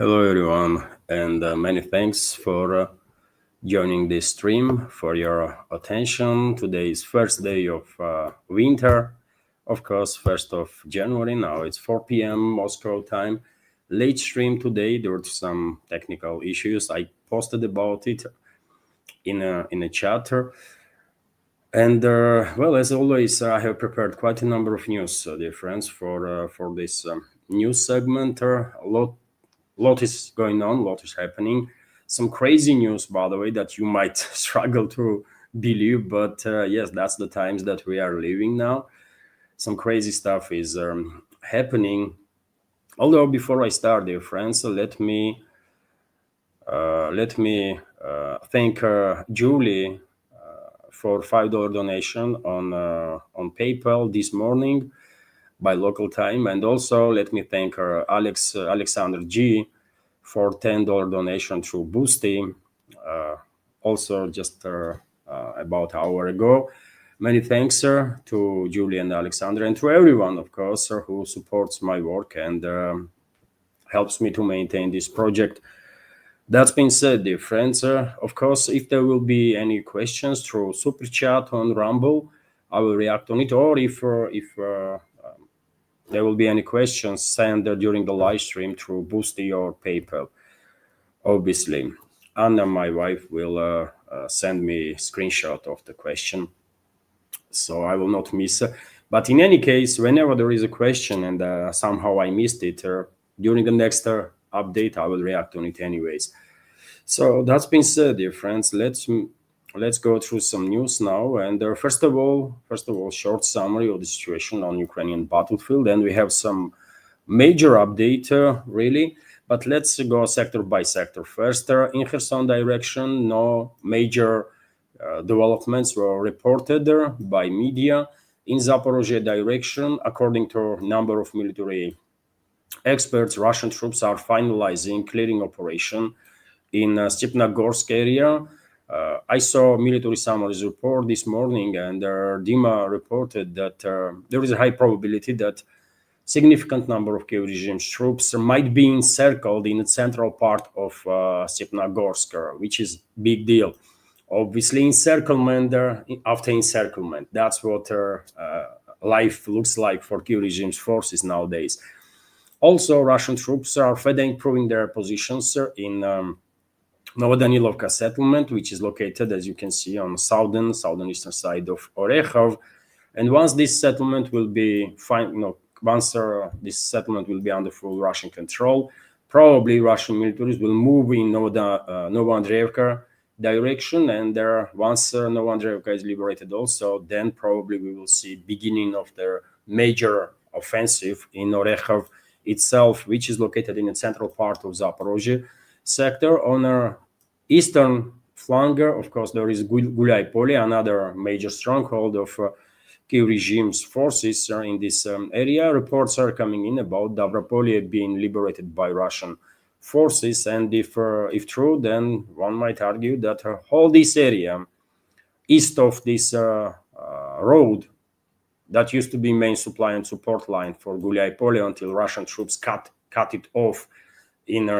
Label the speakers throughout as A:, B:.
A: Hello, everyone, and many thanks for joining this stream, for your attention. Today is first day of winter, of course, 1st of January. Now it's 4 p.m. Moscow time. Late stream today due to some technical issues. I posted about it in a chat. And well, as always, I have prepared quite a number of news, dear friends, for this news segment. A lot is going on, a lot is happening. Some crazy news, by the way, that you might struggle to believe, but yes, that's the times that we are living now. Some crazy stuff is happening. Although before I start, dear friends, let me thank Julie for $5 donation on PayPal this morning by local time, and also let me thank Alexander G for $10 donation through Boosty, also just about an hour ago. Many thanks, sir, to Julie and Alexander, and to everyone, of course, sir, who supports my work and helps me to maintain this project. That's been said, dear friends. Of course, if there will be any questions through Super Chat on Rumble, I will react on it, or if there will be any questions sent during the live stream through Boosty or PayPal. Obviously, Anna, my wife, will send me a screenshot of the question, so I will not miss. But in any case, whenever there is a question and somehow I missed it, during the next update, I will react on it anyways. So that's been said, dear friends. Let's go through some news now. And first of all, short summary of the situation on Ukrainian battlefield. And we have some major update, really. But let's go sector by sector. First, in Kherson direction, no major developments were reported by media. In Zaporozhye direction, according to a number of military experts, Russian troops are finalizing clearing operation in Stepnogorsk area. I saw military summaries report this morning, and Dima reported that there is a high probability that significant number of Kiev regime's troops might be encircled in the central part of Stepnogorsk, which is big deal. Obviously, encirclement after encirclement. That's what life looks like for Kiev regime's forces nowadays. Also, Russian troops are further improving their positions in Novodanilovka settlement, which is located, as you can see, on southeastern side of Orekhov. And once this settlement will be this settlement will be under full Russian control, probably Russian militaries will move in Novoandreevka direction. And once Novoandreevka is liberated also, then probably we will see beginning of their major offensive in Orekhov itself, which is located in the central part of Zaporozhye sector. On our eastern flank, of course, there is Gulay Pole, another major stronghold of Kiev regime's forces in this area. Reports are coming in about Davropolye being liberated by Russian forces, and if true, then one might argue that all this area east of this road that used to be main supply and support line for Gulay Pole until Russian troops cut it off in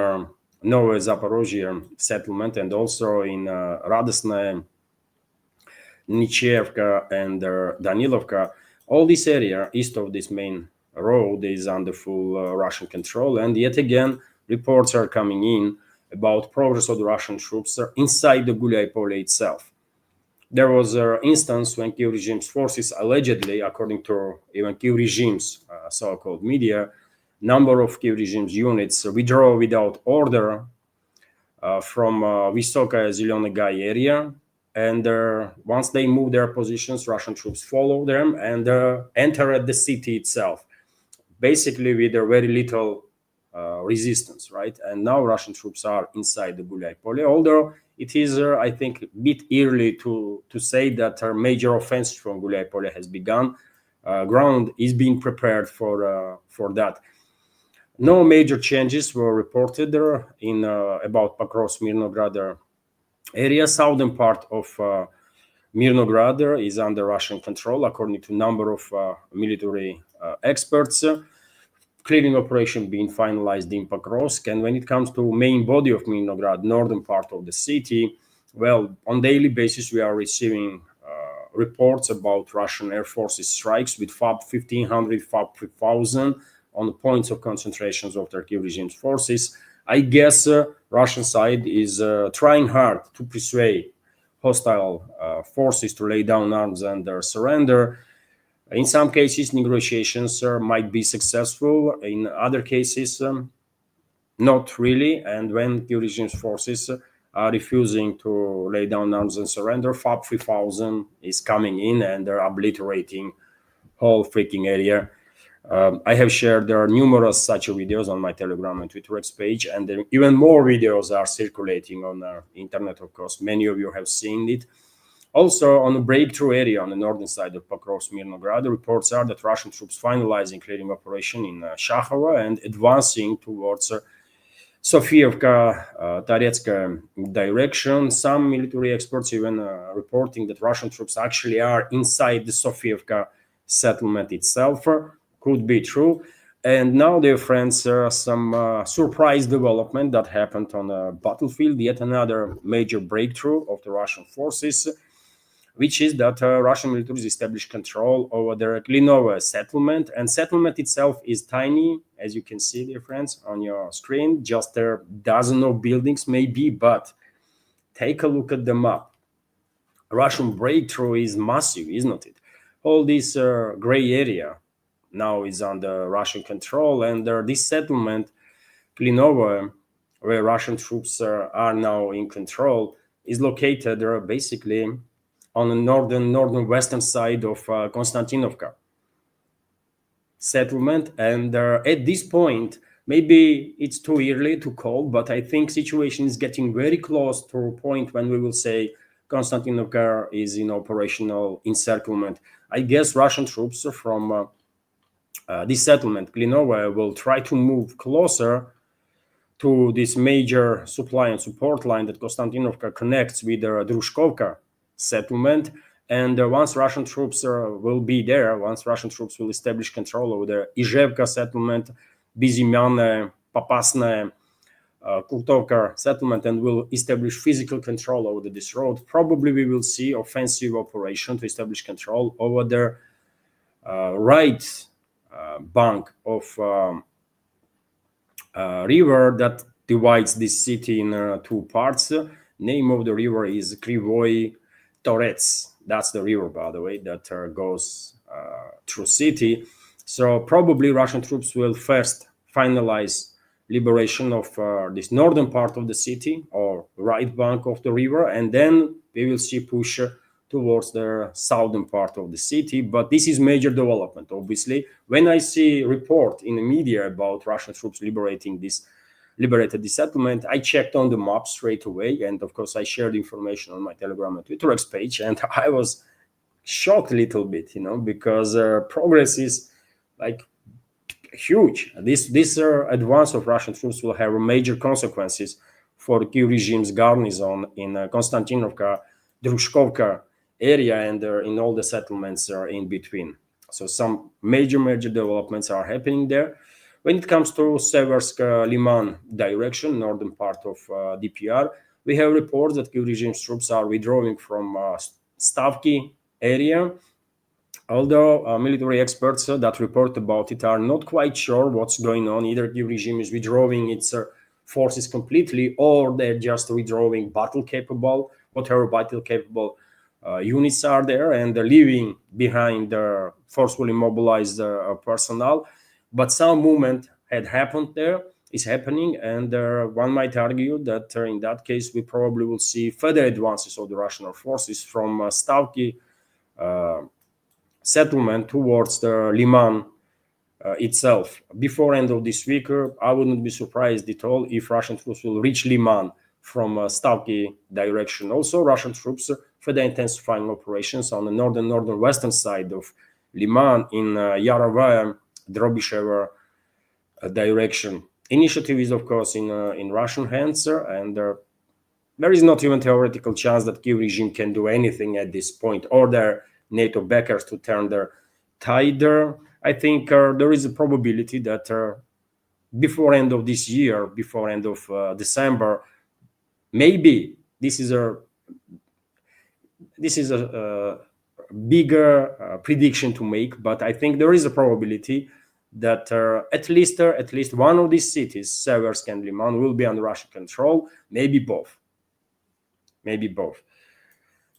A: Novo Zaporozhye settlement, and also in Radosnaye, Nichevka, and Danilovka. All this area east of this main road is under full Russian control, and yet again reports are coming in about progress of the Russian troops inside the Gulay Pole itself. There was an instance when Kiev regime's forces allegedly, according to even Kiev regime's so-called media, number of Kiev regime's units withdraw without order from Vysoka Zeleny Gai area. And once they move their positions, Russian troops follow them and enter the city itself, basically with very little resistance, right? And now Russian troops are inside the Gulay Pole, although it is, I think, a bit early to say that a major offensive from Gulay Pole has begun. Ground is being prepared for that. No major changes were reported there in about Pokrovsk Mirnograd area. Southern part of Mirnograd is under Russian control, according to a number of military experts. clearing operation being finalized in Pokrovsk. And when it comes to main body of Milnograd, northern part of the city, well, on daily basis we are receiving reports about Russian Air Forces strikes with FAB 1500, FAB 3000 on the points of concentrations of Turkey regime's forces. I guess Russian side is trying hard to persuade hostile forces to lay down arms and surrender. In some cases, negotiations might be successful. In other cases, not really. And when the regime's forces are refusing to lay down arms and surrender, FAB 3000 is coming in and they're obliterating whole freaking area. I have shared there are numerous such videos on my Telegram and Twitter X page, and even more videos are circulating on the internet. Of course, many of you have seen it. Also, on the breakthrough area on the northern side of Pokrovsk, Mirnograd, the reports are that Russian troops finalizing clearing operation in Shakhova and advancing towards Sofievka, Taretska direction. Some military experts even reporting that Russian troops actually are inside the Sofievka settlement itself. Could be true. And now, dear friends, some surprise development that happened on the battlefield, yet another major breakthrough of the Russian forces, which is that Russian militaries established control over the Klinovo settlement. And settlement itself is tiny, as you can see, dear friends, on your screen. Just a dozen of buildings maybe, but take a look at the map. Russian breakthrough is massive, isn't it? All this gray area now is under Russian control, and this settlement, Klinovo, where Russian troops are now in control, is located basically on the northern-western side of Konstantinovka settlement. And at this point, maybe it's too early to call, but I think situation is getting very close to a point when we will say Konstantinovka is in operational encirclement. I guess Russian troops from this settlement, Klinovo, will try to move closer to this major supply and support line that Konstantinovka connects with the Drushkovka settlement. And once Russian troops will be there, once Russian troops will establish control over the Izhevka settlement, Bizimyane, Popasnaye, Kurtovka settlement, and will establish physical control over this road, probably we will see offensive operation to establish control over the right bank of river that divides this city in two parts. Name of the river is Krivoy Torets. That's the river, by the way, that goes through city. So probably Russian troops will first finalize liberation of this northern part of the city or right bank of the river, and then we will see push towards the southern part of the city. But this is major development, obviously. When I see report in the media about Russian troops liberated this settlement, I checked on the map straight away, and of course I shared information on my Telegram and Twitter X page, and I was shocked a little bit, because progress is like huge. This advance of Russian troops will have major consequences for the Kiev regime's garrison in Konstantinovka, Drushkovka area, and in all the settlements in between. So some major developments are happening there. When it comes to Seversk Liman direction, northern part of DPR, we have reports that Kiev regime's troops are withdrawing from Stavki area. Although military experts that report about it are not quite sure what's going on. Either Kiev regime is withdrawing its forces completely, or they're just withdrawing battle-capable, whatever battle-capable units are there, and they're leaving behind the forcefully mobilized personnel. But some movement had happened there, is happening, and one might argue that in that case we probably will see further advances of the Russian forces from Stavki settlement towards the Liman itself. Before end of this week, I wouldn't be surprised at all if Russian troops will reach Liman from Stavki direction. Also, Russian troops further intensifying operations on the northern-western side of Liman in Yarovaya, Drobyshevo direction. Initiative is, of course, in Russian hands, and there is not even theoretical chance that Kiev regime can do anything at this point, or their NATO backers to turn their tide I think there is a probability that before end of this year, before end of December, maybe this is a bigger prediction to make, but I think there is a probability that at least one of these cities, Seversk and Liman, will be under Russian control. Maybe both. Maybe both.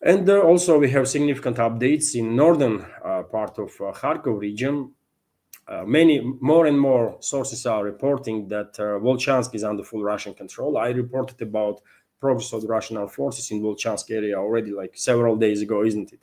A: And also we have significant updates in northern part of Kharkov region. Many more and more sources are reporting that Volchansk is under full Russian control. I reported about progress of the Russian armed forces in Volchansk area already like several days ago, isn't it?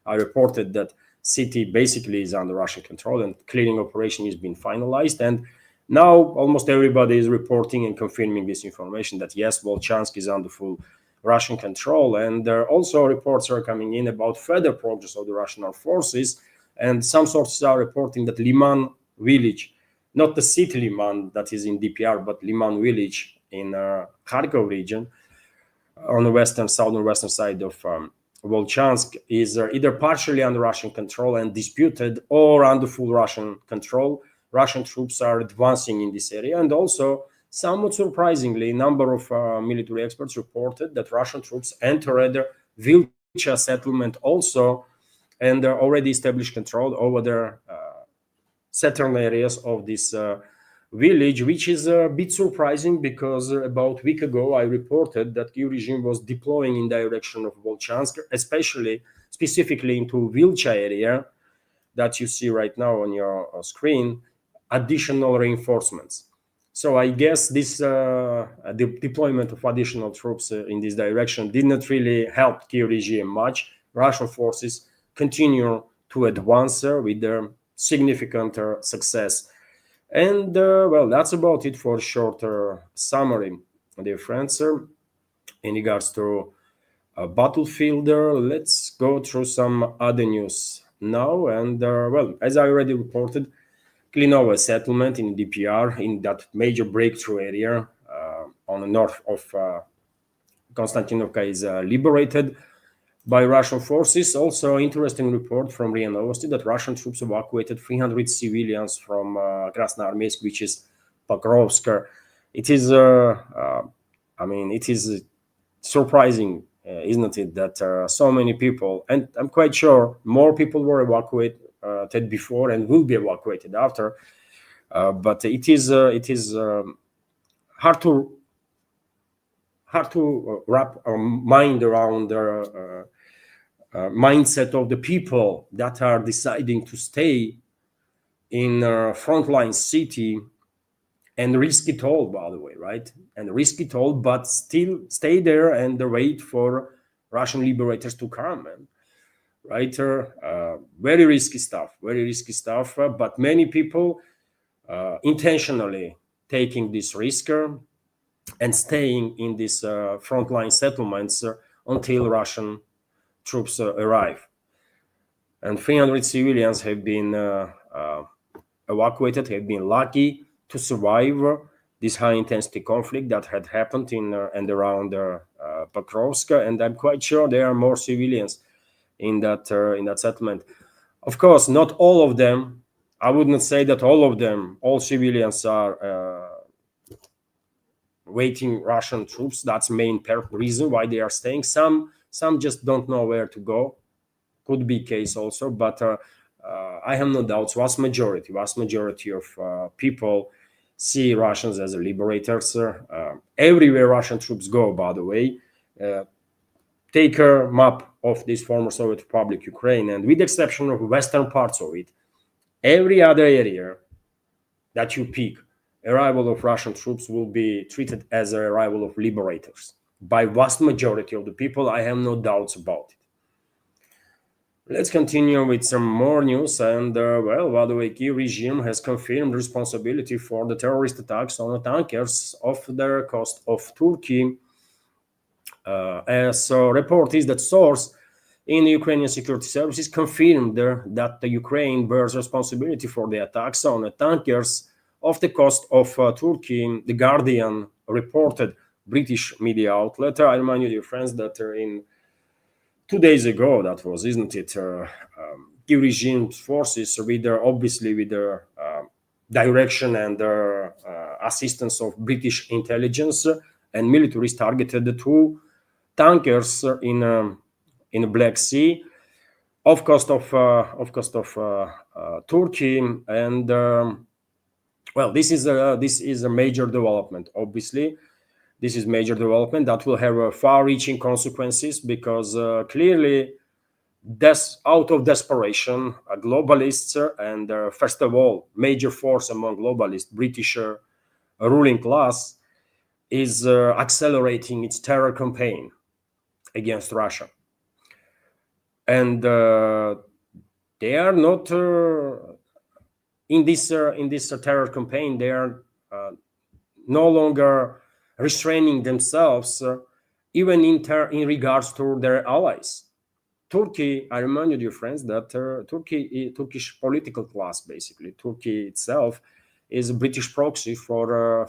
A: I reported that city basically is under Russian control and clearing operation is being finalized. And now almost everybody is reporting and confirming this information that yes, Volchansk is under full Russian control. And also reports are coming in about further progress of the Russian armed forces. And some sources are reporting that Liman village, not the city Liman that is in DPR, but Liman village in Kharkov region on the southern western side of Volchansk is either partially under Russian control and disputed or under full Russian control. Russian troops are advancing in this area. And also, somewhat surprisingly, a number of military experts reported that Russian troops entered Vilcha settlement also and already established control over the southern areas of this village, which is a bit surprising because about a week ago I reported that Kyiv regime was deploying in direction of Volchansk, specifically into Vilcha area that you see right now on your screen, additional reinforcements. So I guess this the deployment of additional troops in this direction did not really help Kyiv regime much. Russian forces continue to advance with their significant success. And well, that's about it for a shorter summary, dear friends. In regards to battlefield, let's go through some other news now. And well, as I already reported, Klinova settlement in DPR, in that major breakthrough area on the north of Konstantinovka, is liberated by Russian forces. Also, interesting report from RIA Novosti that Russian troops evacuated 300 civilians from Krasnoarmeysk, which is Pokrovsk. It is, it is surprising, isn't it, that so many people, and I'm quite sure more people were evacuated before and will be evacuated after. But it is hard to wrap our mind around the mindset of the people that are deciding to stay in a frontline city and risk it all, by the way, right? And risk it all, but still stay there and wait for Russian liberators to come, right? Very risky stuff, but many people intentionally taking this risk and staying in these frontline settlements until Russian troops arrive. And 300 civilians have been evacuated, have been lucky to survive this high-intensity conflict that had happened in and around Pokrovsk. And I'm quite sure there are more civilians in that settlement. Of course, not all of them. I would not say that all civilians are waiting Russian troops. That's the main reason why they are staying. Some just don't know where to go. Could be case also, but I have no doubts. Vast majority of people see Russians as liberators. Everywhere Russian troops go, by the way, take a map of this former Soviet Republic, Ukraine, and with the exception of western parts of it, every other area that you pick, arrival of Russian troops will be treated as an arrival of liberators. By vast majority of the people, I have no doubts about it. Let's continue with some more news. And well, by the way, Kyiv regime has confirmed responsibility for the terrorist attacks on the tankers off the coast of Turkey. As a report is that source in the Ukrainian security services confirmed that the Ukraine bears responsibility for the attacks on the tankers off the coast of Turkey. The Guardian reported, British media outlet. I remind you, dear friends, that in 2 days ago, that was, isn't it? Kiev regime's forces with their obviously with their direction and assistance of British intelligence and militaries targeted two tankers in the Black Sea, off coast of Turkey, and well, this is a major development. Obviously, this is major development that will have far-reaching consequences because clearly, out of desperation, globalists and first of all, major force among globalists, British ruling class, is accelerating its terror campaign against Russia, and they are not in this terror campaign. They are no longer restraining themselves, even in regards to their allies. Turkey, I remind you, dear friends, that Turkish political class, basically, Turkey itself, is a British proxy for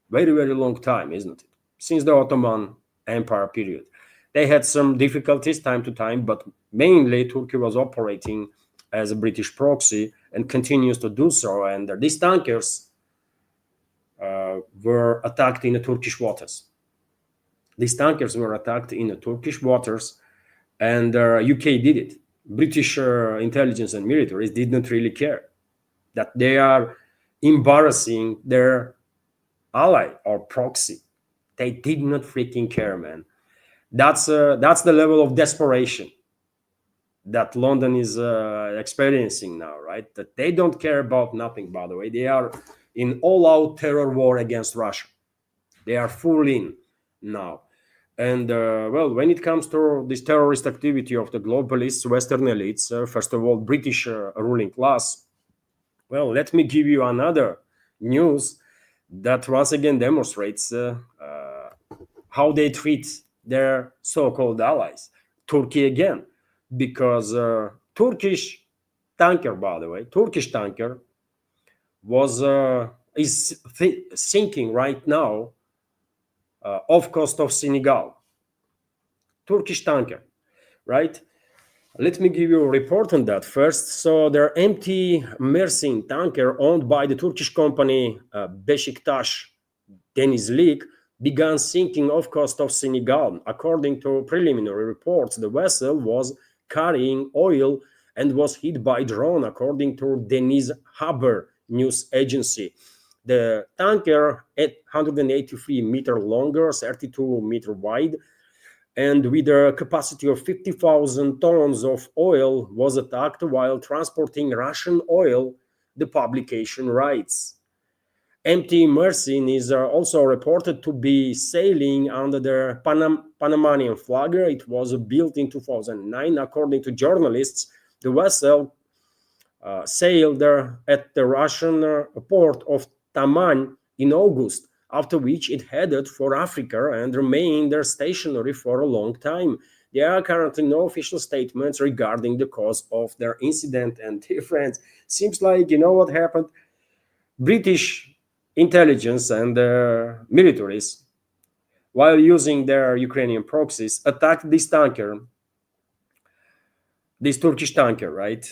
A: very, very long time, isn't it? Since the Ottoman Empire period. They had some difficulties time to time, but mainly Turkey was operating as a British proxy and continues to do so. And these tankers were attacked in the Turkish waters. These tankers were attacked in the Turkish waters, and UK did it. British intelligence and militaries did not really care that they are embarrassing their ally or proxy. They did not freaking care, man. That's the level of desperation that London is experiencing now, right? That they don't care about nothing, by the way. They are in all-out terror war against Russia. They are full in now. And well, when it comes to this terrorist activity of the globalists, Western elites, first of all, British ruling class, well, let me give you another news that once again demonstrates how they treat their so-called allies. Turkey again, because Turkish tanker, by the way, Turkish tanker is sinking right now off coast of Senegal. Turkish tanker, right? Let me give you a report on that first. So their empty Mersin tanker owned by the Turkish company Beşiktaş Denizcilik began sinking off coast of Senegal. According to preliminary reports, the vessel was carrying oil and was hit by drone, according to Deniz Haber news agency. The tanker, 183-meter longer, 32-meter wide, and with a capacity of 50,000 tons of oil, was attacked while transporting Russian oil, the publication writes. MT Mersin is also reported to be sailing under the Panamanian flag. It was built in 2009. According to journalists, the vessel sailed at the Russian port of Taman in August, after which it headed for Africa and remained there stationary for a long time. There are currently no official statements regarding the cause of their incident. And dear friends, seems like, you know what happened? British intelligence and militaries, while using their Ukrainian proxies, attacked this tanker, this Turkish tanker, right?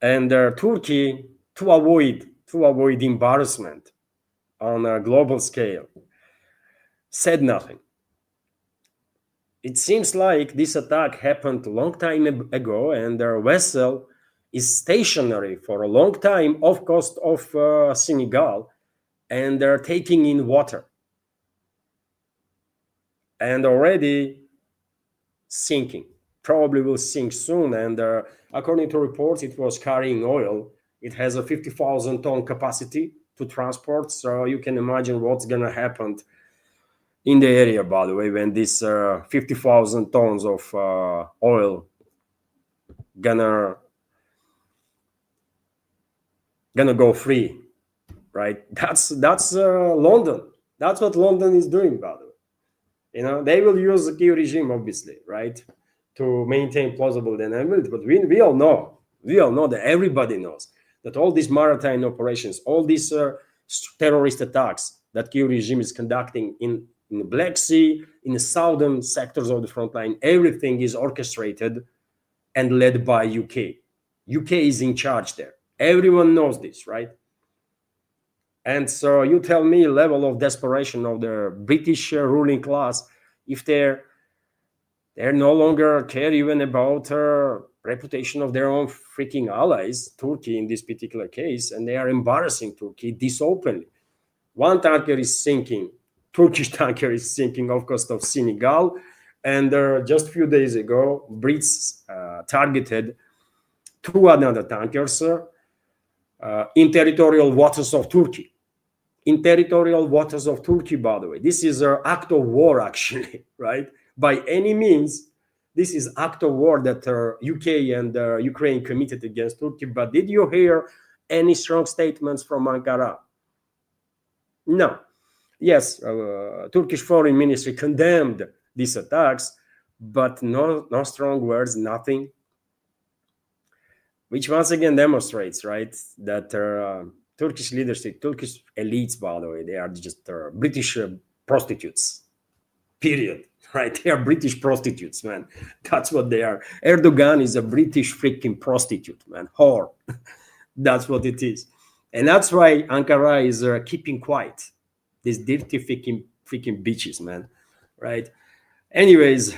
A: And Turkey, to avoid embarrassment on a global scale, said nothing. It seems like this attack happened a long time ago, and their vessel is stationary for a long time off coast of Senegal, and they're taking in water and already sinking. Probably will sink soon. And according to reports, it was carrying oil. It has a 50,000 ton capacity to transport. So you can imagine what's going to happen in the area, by the way, when this 50,000 tons of oil gonna go free, right? That's London. That's what London is doing, by the way. You know, they will use the Kiev regime, obviously, right, to maintain plausible deniability. But we all know that everybody knows that all these maritime operations, all these terrorist attacks that Kiev regime is conducting in the Black Sea, in the southern sectors of the front line, everything is orchestrated and led by UK. UK is in charge there. Everyone knows this, right? And so you tell me level of desperation of the British ruling class if they're no longer care even about reputation of their own freaking allies, Turkey in this particular case, and they are embarrassing Turkey this openly. One tanker is sinking, Turkish tanker is sinking off coast of Senegal, and just a few days ago, Brits targeted two other tankers in territorial waters of Turkey. In territorial waters of Turkey, by the way. This is an act of war, actually, right? By any means, this is act of war that UK and Ukraine committed against Turkey. But did you hear any strong statements from Ankara? No. Yes, Turkish foreign ministry condemned these attacks, but no strong words, nothing. Which once again demonstrates, right, that Turkish leadership, Turkish elites, by the way, they are just British prostitutes. Period. Right? They are British prostitutes, man. That's what they are. Erdogan is a British freaking prostitute, man. Whore. That's what it is. And that's why Ankara is keeping quiet. These dirty freaking bitches, man. Right? Anyways,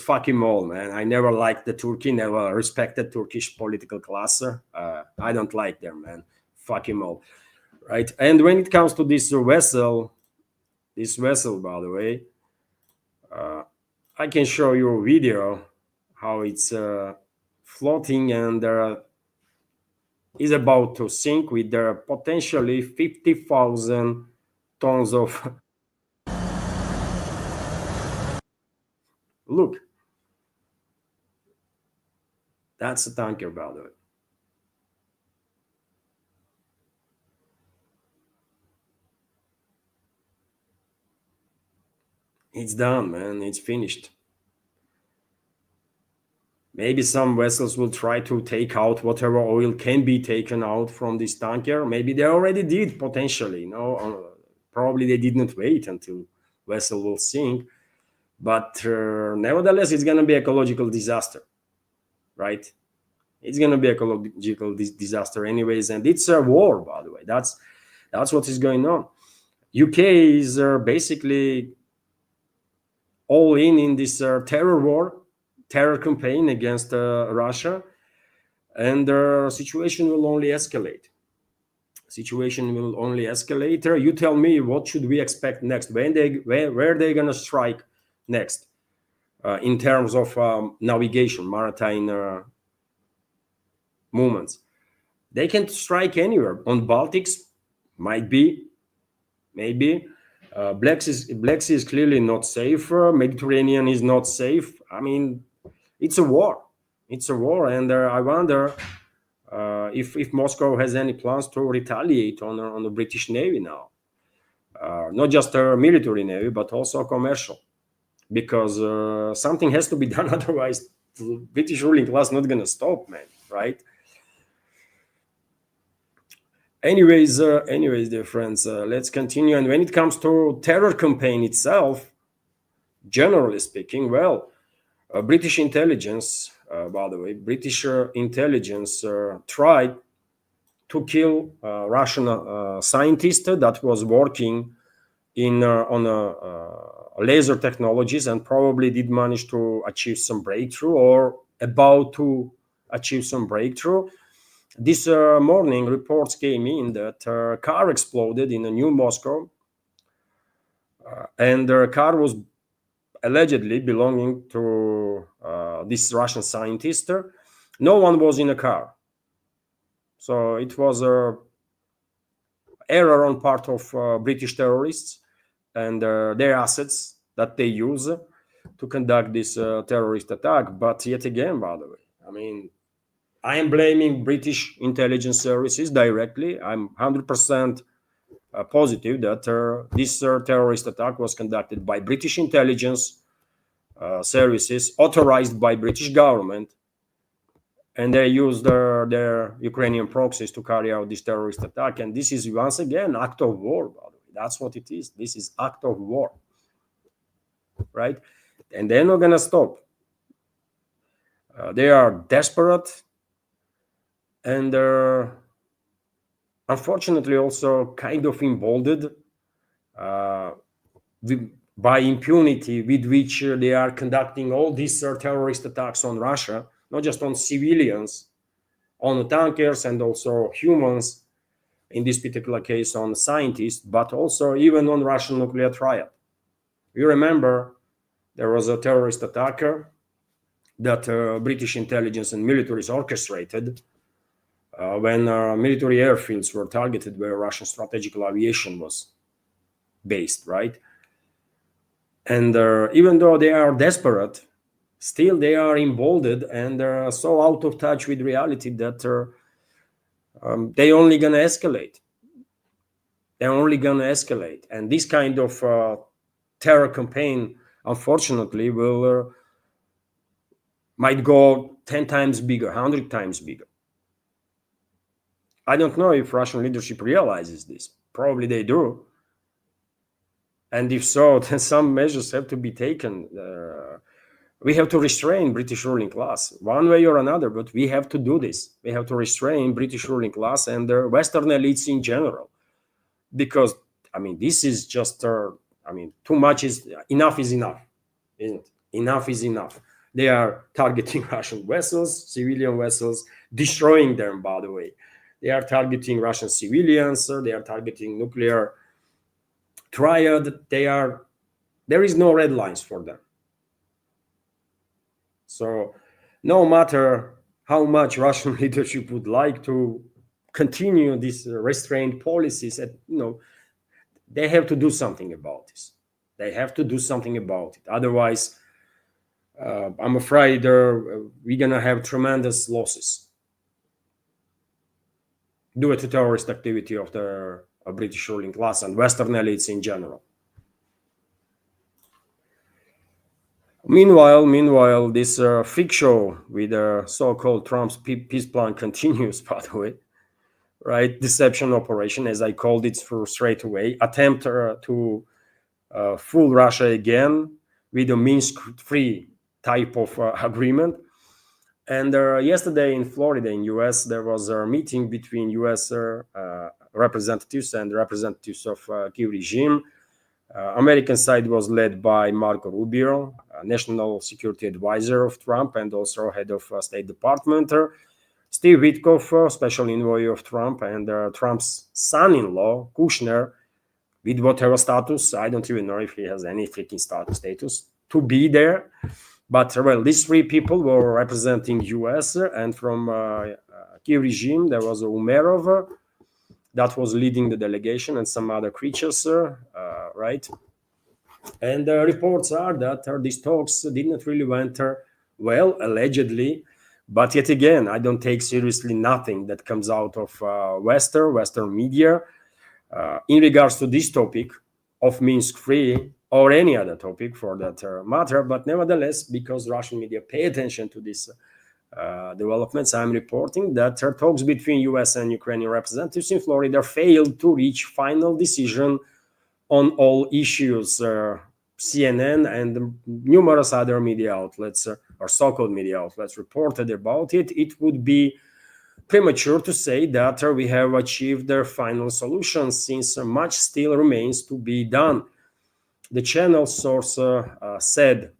A: fuck him all, man. I never liked the Turkey, never respected Turkish political class. I don't like them, man. Fuck him all. Right? And when it comes to this vessel, by the way, I can show you a video how it's floating and is about to sink with potentially 50,000 tons of. Look, that's a tanker, by the way. It's done, man. It's finished. Maybe some vessels will try to take out whatever oil can be taken out from this tanker. Maybe they already did, potentially. Probably they did not wait until vessel will sink. But nevertheless, it's going to be ecological disaster, right? It's going to be ecological disaster anyways. And it's a war, by the way. That's what is going on. UK is basically all in this terror war, terror campaign against Russia, and the situation will only escalate. You tell me, what should we expect next? Where are they gonna strike next in terms of navigation, maritime movements? They can strike anywhere. On Baltics, might be, maybe. Black Sea is clearly not safe. Mediterranean is not safe. I mean, it's a war. And I wonder if Moscow has any plans to retaliate on the British Navy now. Not just a military navy, but also commercial, because something has to be done. Otherwise, the British ruling class not gonna stop, man. Right? Anyways, dear friends, let's continue. And when it comes to terror campaign itself, generally speaking, well, British intelligence, by the way, British intelligence tried to kill a Russian scientist that was working on laser technologies, and probably did manage to achieve some breakthrough, or about to achieve some breakthrough. This morning, reports came in that a car exploded in a New Moscow, and the car was allegedly belonging to this Russian scientist. No one was in a car, so it was a error on part of British terrorists and their assets that they use to conduct this terrorist attack. But yet again, by the way, I mean, I am blaming British intelligence services directly. I'm 100% positive that this terrorist attack was conducted by British intelligence services authorized by British government, and they used their Ukrainian proxies to carry out this terrorist attack. And this is once again act of war, by the way. That's what it is. This is act of war, right? And they're not gonna stop. They are desperate. and unfortunately also kind of emboldened uh, by impunity with which they are conducting all these terrorist attacks on Russia, not just on civilians, on tankers and also humans, in this particular case on scientists, but also even on Russian nuclear triad. You remember there was a terrorist attacker that British intelligence and militaries orchestrated when military airfields were targeted where Russian strategical aviation was based, right? And even though they are desperate, still they are emboldened and so out of touch with reality that they only gonna escalate. They're only gonna escalate, and this kind of terror campaign, unfortunately, will might go 10 times bigger, 100 times bigger. I don't know if Russian leadership realizes this. Probably they do. And if so, then some measures have to be taken. We have to restrain British ruling class one way or another, but we have to do this. We have to restrain British ruling class and the Western elites in general. Because, I mean, this is just, too much is enough, isn't it? Enough is enough. They are targeting Russian vessels, civilian vessels, destroying them, by the way. They are targeting Russian civilians, they are targeting nuclear triad. There is no red lines for them. So no matter how much Russian leadership would like to continue these restrained policies, they have to do something about this. They have to do something about it. Otherwise, I'm afraid we're going to have tremendous losses due to terrorist activity of the British ruling class and Western elites in general. Meanwhile, this freak show with the so-called Trump's peace plan continues, by the way, right? Deception operation, as I called it for straight away, attempt to fool Russia again with a Minsk-free type of agreement. And yesterday in Florida, in US, there was a meeting between US representatives and representatives of Kyiv regime. American side was led by Marco Rubio, national security advisor of Trump and also head of State Department. Steve Witkoff, special envoy of Trump, and Trump's son-in-law, Kushner, with whatever status. I don't even know if he has any freaking status to be there. But, well, these three people were representing US, and from Kyiv regime, there was Umerov, that was leading the delegation, and some other creatures, right? And the reports are that these talks did not really went well, allegedly. But yet again, I don't take seriously nothing that comes out of Western media in regards to this topic of Minsk-free or any other topic for that matter. But nevertheless, because Russian media pay attention to these developments, I'm reporting that talks between US and Ukrainian representatives in Florida failed to reach final decision on all issues. CNN and numerous other media outlets, or so-called media outlets, reported about it. It would be premature to say that we have achieved their final solution, since much still remains to be done. The channel source said,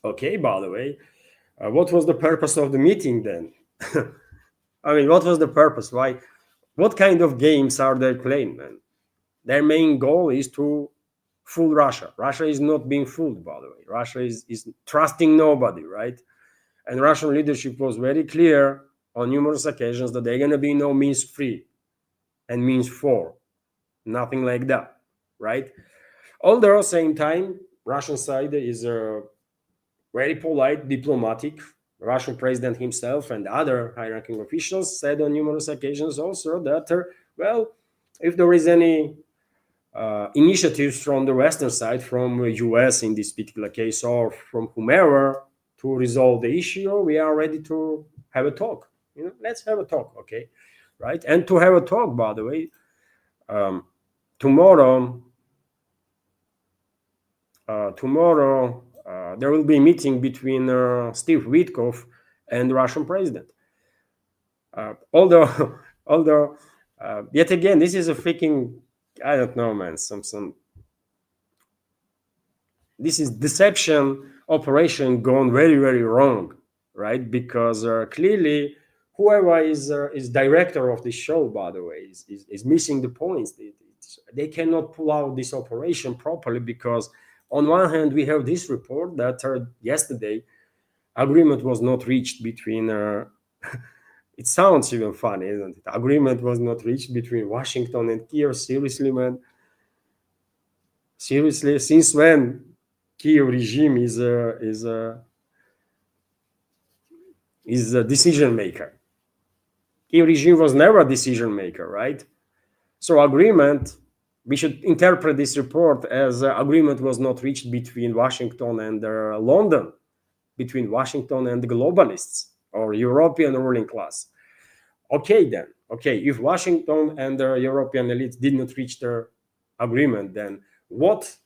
A: okay, by the way, what was the purpose of the meeting then? I mean, what was the purpose? Why? What kind of games are they playing, man? Their main goal is to fool Russia. Russia is not being fooled, by the way. Russia is trusting nobody, right? And Russian leadership was very clear on numerous occasions that they're going to be no Minsk-free and Minsk-4. Nothing like that, right? Although, same time, Russian side is very polite, diplomatic. Russian president himself and other high-ranking officials said on numerous occasions also that, well, if there is any initiatives from the Western side, from US in this particular case, or from whomever, to resolve the issue, we are ready to have a talk. Let's have a talk, okay, right? And to have a talk, by the way, tomorrow there will be a meeting between Steve Witkoff and the Russian president. Although, although, yet again, this is a freaking, I don't know, man. Some this is deception operation gone very very wrong, right? Because clearly, whoever is director of this show, by the way, is missing the points. They cannot pull out this operation properly because on one hand we have this report that yesterday agreement was not reached between it sounds even funny, isn't it? Agreement was not reached between Washington and Kiev. Seriously, man. Seriously, since when Kiev regime is a decision maker? Kiev regime was never a decision maker, right? So agreement. We should interpret this report as agreement was not reached between Washington and London, between Washington and the globalists or European ruling class. Okay, then. Okay, if Washington and the European elites did not reach their agreement, then what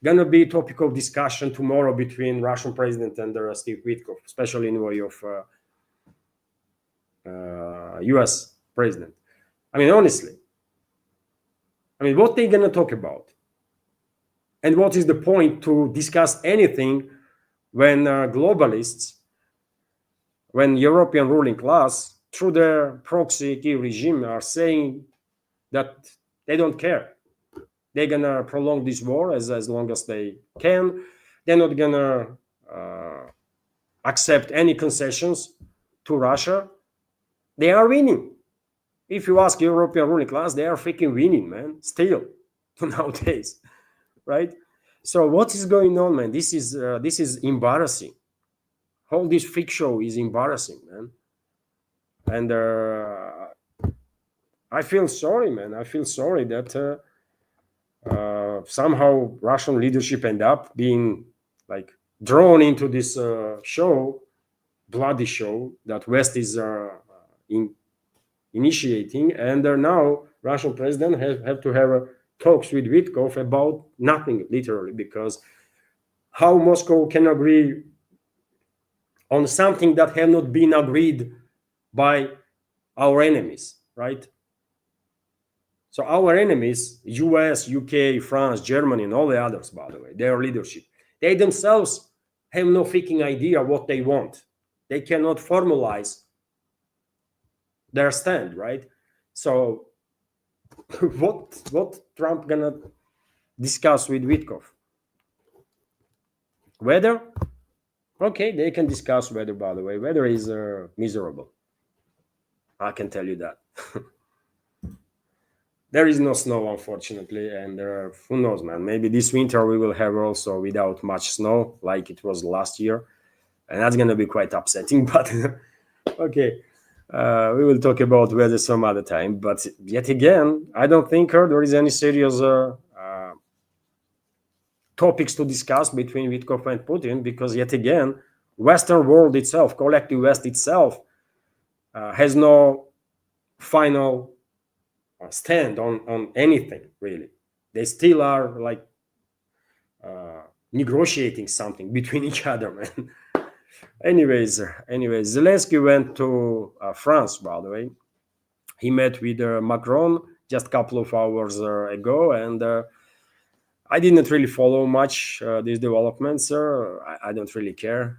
A: gonna be topic of discussion tomorrow between Russian president and Steve Witkoff, especially in way of U.S. president? I mean, honestly, I mean, what they gonna talk about, and what is the point to discuss anything when globalists, when European ruling class, through their proxy key regime, are saying that they don't care. They're gonna prolong this war as long as they can. They're not gonna accept any concessions to Russia. They are winning. If you ask European ruling class, they are freaking winning, man. Still, nowadays, right? So what is going on, man? This is embarrassing. All this freak show is embarrassing, man. And I feel sorry, man. I feel sorry that somehow Russian leadership end up being like drawn into this show, bloody show that West is initiating, and now Russian president have to have talks with Witkoff about nothing, literally, because how Moscow can agree on something that have not been agreed by our enemies, right? So our enemies, US, UK, France, Germany, and all the others, by the way, their leadership, they themselves have no freaking idea what they want. They cannot formalize their stand, right? So what Trump gonna discuss with Witkoff? Weather? Okay, they can discuss weather, by the way. Weather is miserable. I can tell you that. There is no snow, unfortunately, and who knows, man. Maybe this winter we will have also without much snow, like it was last year, and that's gonna be quite upsetting. But okay, we will talk about weather some other time. But yet again, I don't think there is any serious topics to discuss between Witkoff and Putin, because yet again, Western world itself, collective West itself, has no final stand on anything, really. They still are like negotiating something between each other, man. anyways Zelensky went to France, by the way. He met with Macron just a couple of hours ago, and I didn't really follow much these developments. I don't really care.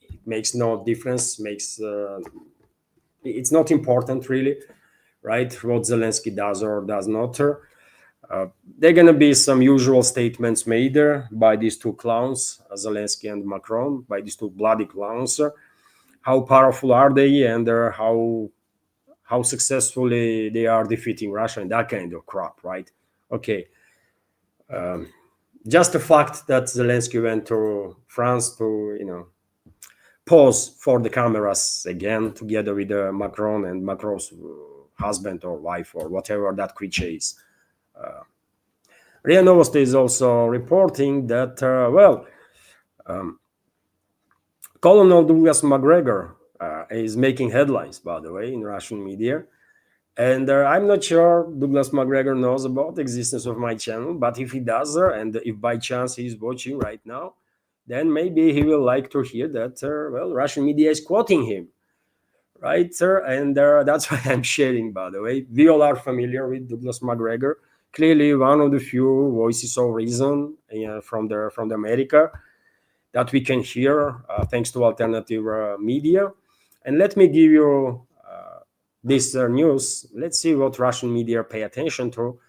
A: It makes no difference. It's not important, really, right? What Zelensky does or does not. There are going to be some usual statements made by these two clowns, Zelensky and Macron, by these two bloody clowns. How powerful are they, and how successfully they are defeating Russia, and that kind of crap, right? Okay. Just the fact that Zelensky went to France to, pose for the cameras again, together with Macron and Macron's husband or wife or whatever that creature is. RIA Novosti is also reporting that, Colonel Douglas McGregor is making headlines, by the way, in Russian media. And I'm not sure Douglas McGregor knows about the existence of my channel, but if he does, and if by chance he's watching right now, then maybe he will like to hear that, Russian media is quoting him. right, sir? And that's why I'm sharing, by the way. We all are familiar with Douglas McGregor. Clearly, one of the few voices of reason from the America that we can hear thanks to alternative media. And let me give you this news. Let's see what Russian media pay attention to.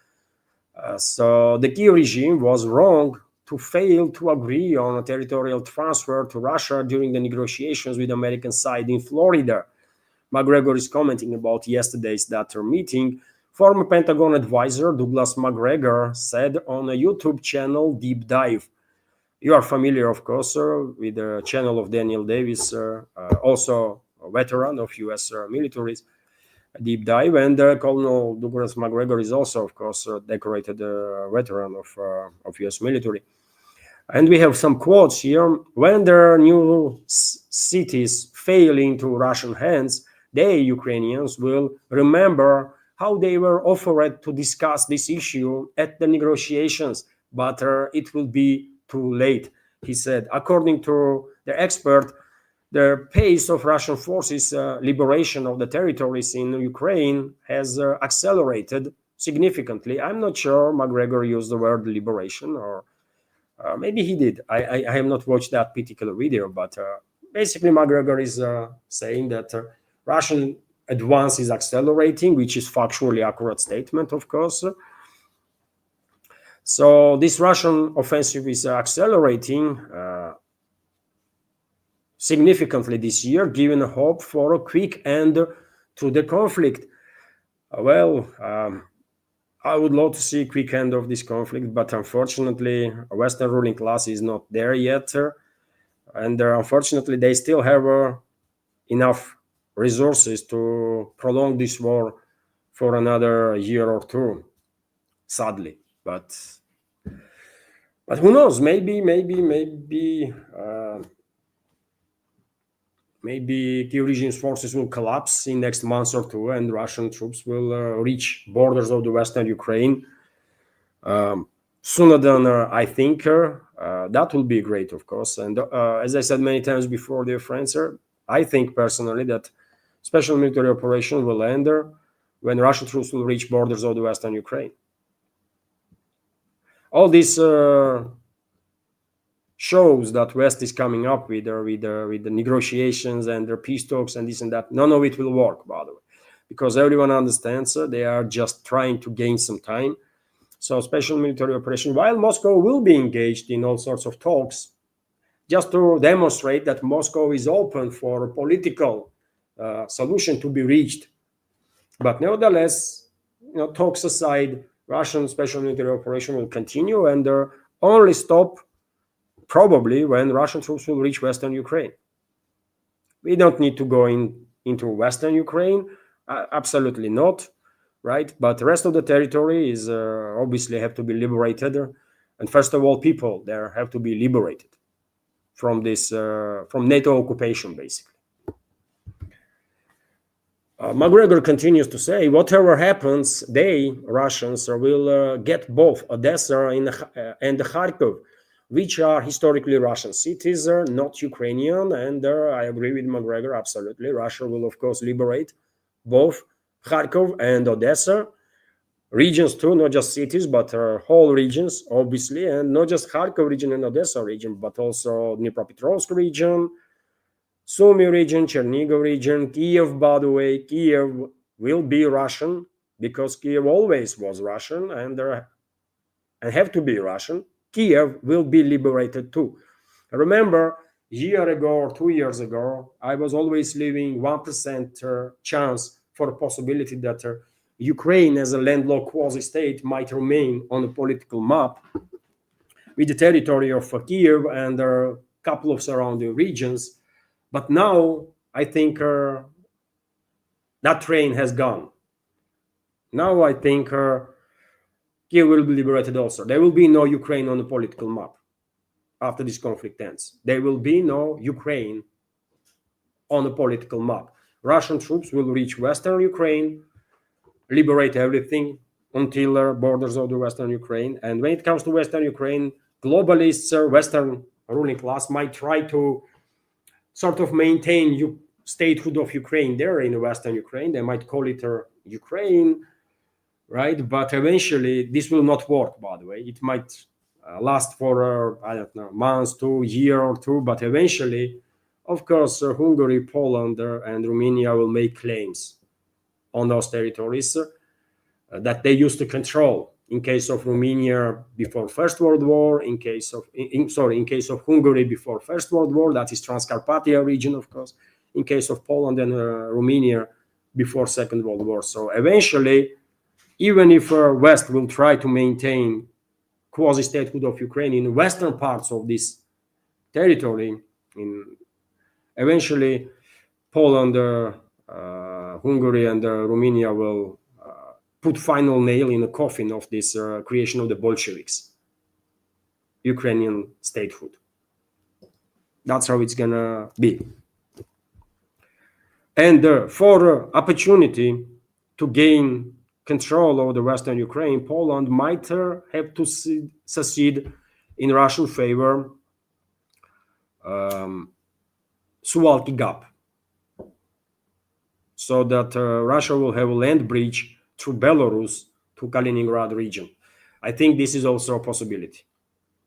A: So the Kiev regime was wrong to fail to agree on a territorial transfer to Russia during the negotiations with the American side in Florida. McGregor is commenting about yesterday's data meeting. Former Pentagon advisor Douglas McGregor said on a YouTube channel Deep Dive. You are familiar, of course, with the channel of Daniel Davis, also a veteran of U.S. militaries. Deep Dive, and Colonel Douglas McGregor is also, of course, a decorated veteran of U.S. military. And we have some quotes here. When there are new cities fail into Russian hands, they, Ukrainians, will remember how they were offered to discuss this issue at the negotiations, but it will be too late, he said. According to the expert, the pace of Russian forces' liberation of the territories in Ukraine has accelerated significantly. I'm not sure McGregor used the word liberation, or maybe he did. I have not watched that particular video, but basically McGregor is saying that Russian advance is accelerating, which is factually accurate statement, of course. So this Russian offensive is accelerating significantly this year, giving hope for a quick end to the conflict. Well, I would love to see a quick end of this conflict, but unfortunately, a Western ruling class is not there yet. And unfortunately, they still have enough resources to prolong this war for another year or two, sadly. But who knows? Maybe Kiev regime's forces will collapse in next month or two, and Russian troops will reach borders of the Western Ukraine sooner than I think. That will be great, of course. And as I said many times before, dear friends, I think personally that special military operation will end when Russian troops will reach borders of the Western Ukraine. All this shows that West is coming up with the negotiations and their peace talks and this and that. None of it will work, by the way, because everyone understands they are just trying to gain some time. So special military operation, while Moscow will be engaged in all sorts of talks, just to demonstrate that Moscow is open for a political solution to be reached. But nevertheless, talks aside, Russian special military operation will continue and only stop probably when Russian troops will reach Western Ukraine. We don't need to go into Western Ukraine, absolutely not, right? But the rest of the territory is obviously have to be liberated, and first of all, people there have to be liberated from this from NATO occupation, basically. McGregor continues to say, whatever happens, they, Russians, will get both Odessa and Kharkov, which are historically Russian cities, not Ukrainian. And I agree with McGregor, absolutely. Russia will, of course, liberate both Kharkov and Odessa. Regions too, not just cities, but whole regions, obviously. And not just Kharkov region and Odessa region, but also Dnipropetrovsk region, Sumy region, Chernigov region, Kiev, by the way. Kiev will be Russian because Kiev always was Russian and have to be Russian. Kiev will be liberated too. Remember, a year ago or 2 years ago, I was always leaving 1% chance for the possibility that Ukraine as a landlocked quasi-state might remain on the political map with the territory of Kiev and a couple of surrounding regions. But now I think that train has gone. Now I think Kiev will be liberated also. There will be no Ukraine on the political map after this conflict ends. There will be no Ukraine on the political map. Russian troops will reach Western Ukraine, liberate everything until borders of the Western Ukraine. And when it comes to Western Ukraine, globalists, Western ruling class might try to sort of maintain statehood of Ukraine there in Western Ukraine. They might call it Ukraine, right? But eventually, this will not work. By the way, it might last for I don't know, months, 2 year or two, but eventually, of course, Hungary, Poland, and Romania will make claims on those territories that they used to control. In case of Romania before First World War, in case of in case of Hungary before First World War, that is Transcarpathia region, of course. In case of Poland and Romania before Second World War. So eventually, even if West will try to maintain quasi-statehood of Ukraine in western parts of this territory, eventually Poland, Hungary, and Romania will put final nail in the coffin of this creation of the Bolsheviks, Ukrainian statehood. That's how it's gonna be. And for opportunity to gain control over the Western Ukraine, Poland might have to secede in Russian favor, Suwalki Gap, so that Russia will have a land bridge through Belarus to Kaliningrad region. I think this is also a possibility.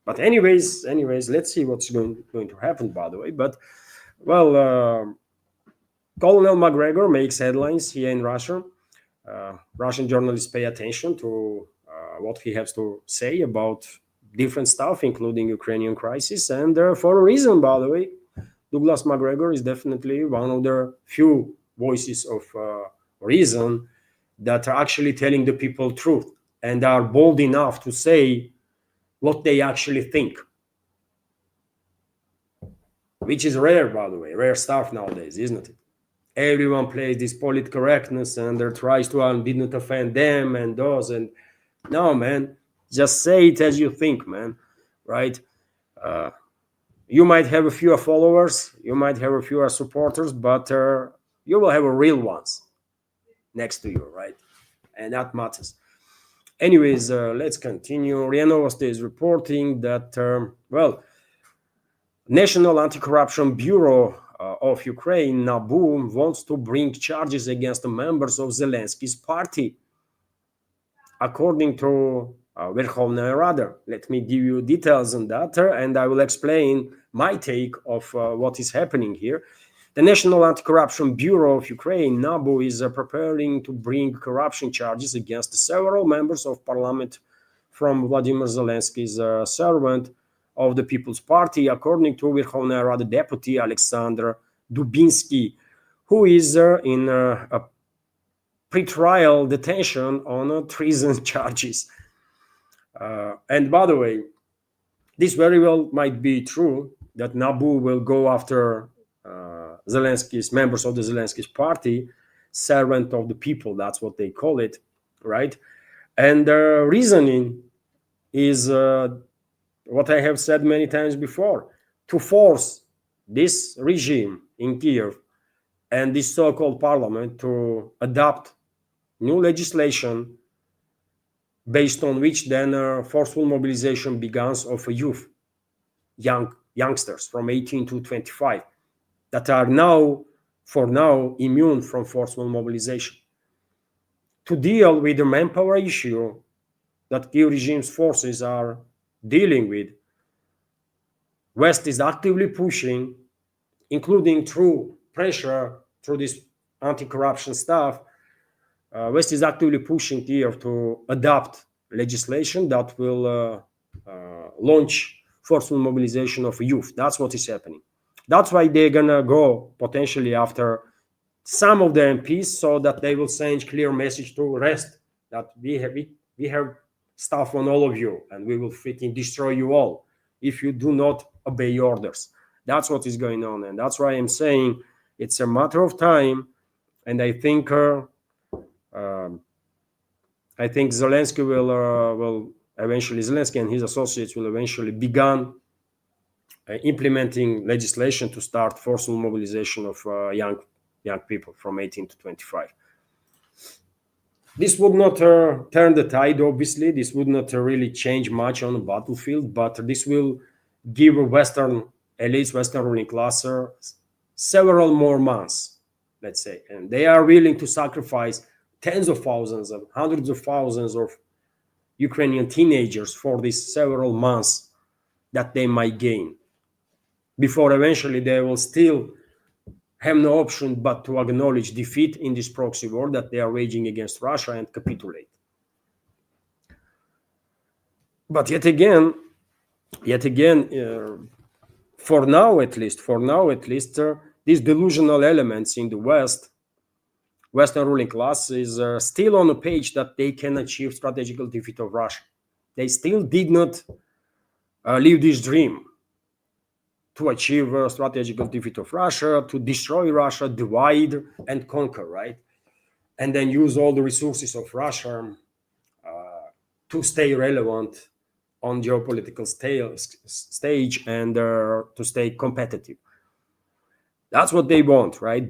A: But anyways, let's see what's going to happen, by the way. But, well, Colonel McGregor makes headlines here in Russia. Russian journalists pay attention to what he has to say about different stuff, including Ukrainian crisis. And for a reason, by the way, Douglas McGregor is definitely one of the few voices of reason that are actually telling the people truth and are bold enough to say what they actually think, which is rare, by the way, rare stuff nowadays, isn't it? Everyone plays this polite correctness and tries to didn't offend them and those. And no, man, just say it as you think, man, right? You might have a few followers, you might have a few supporters, but you will have a real ones next to you, right? And that matters. Anyways, let's continue. RIA Novosti is reporting that, well, National Anti-Corruption Bureau of Ukraine, NABU, wants to bring charges against the members of Zelensky's party. According to Verkhovnaya Rada, let me give you details on that, and I will explain my take of what is happening here. The National Anti-Corruption Bureau of Ukraine, NABU, is preparing to bring corruption charges against several members of parliament from Vladimir Zelensky's servant of the People's Party, according to Verkhovnaya Rada Deputy Alexander Dubinsky, who is in a pre-trial detention on treason charges. And by the way, this very well might be true, that NABU will go after Zelensky's members of the Zelensky's party, servant of the people, that's what they call it, right? And the reasoning is what I have said many times before, to force this regime in Kiev and this so-called parliament to adopt new legislation based on which then forceful mobilization begins of a youth, youngsters from 18 to 25 that are now, for now, immune from forceful mobilization. To deal with the manpower issue that Kiev regime's forces are dealing with, West is actively pushing, including through pressure, through this anti-corruption stuff, West is actively pushing Kiev to adopt legislation that will launch forceful mobilization of youth. That's what is happening. That's why they're gonna go potentially after some of the MPs, so that they will send clear message to rest that we have stuff on all of you and we will freaking destroy you all if you do not obey orders. That's what is going on, and that's why I'm saying it's a matter of time. And I think Zelensky will eventually, Zelensky and his associates will eventually begin implementing legislation to start forceful mobilization of young people from 18 to 25. This would not turn the tide, obviously. This would not really change much on the battlefield, but this will give Western elites, Western ruling class, several more months, let's say, and they are willing to sacrifice tens of thousands and hundreds of thousands of Ukrainian teenagers for these several months that they might gain, before eventually they will still have no option but to acknowledge defeat in this proxy war that they are waging against Russia and capitulate. But yet again, for now at least, these delusional elements in the Western ruling class is still on a page that they can achieve strategical defeat of Russia. They still did not live this dream to achieve a strategical defeat of Russia, to destroy Russia, divide and conquer, right? And then use all the resources of Russia to stay relevant on geopolitical stage and to stay competitive. That's what they want, right?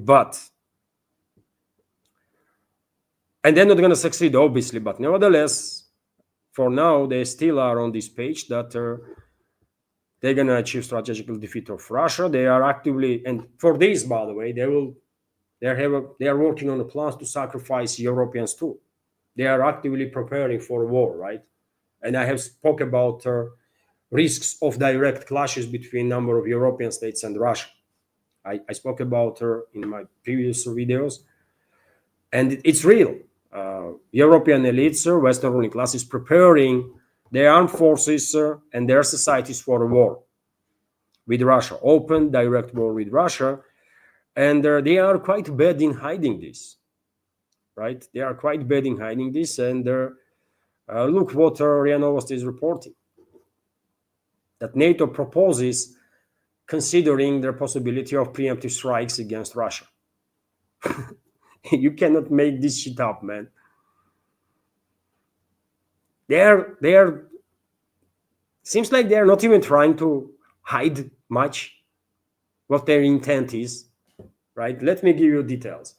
A: And they're not going to succeed, obviously, but nevertheless, for now, they still are on this page that they're going to achieve strategical defeat of Russia. They are actively, and for this, by the way, they are working on a plan to sacrifice Europeans too. They are actively preparing for war, right? And I have spoke about risks of direct clashes between a number of European states and Russia. I spoke about in my previous videos, and it's real. European elites, Western ruling class, is preparing their armed forces and their societies for a war with Russia, open, direct war with Russia. And they are quite bad in hiding this, right? They are quite bad in hiding this. And look what RIA Novosti is reporting, that NATO proposes considering the possibility of preemptive strikes against Russia. You cannot make this shit up, man. They are seems like they're not even trying to hide much what their intent is, right? Let me give you details.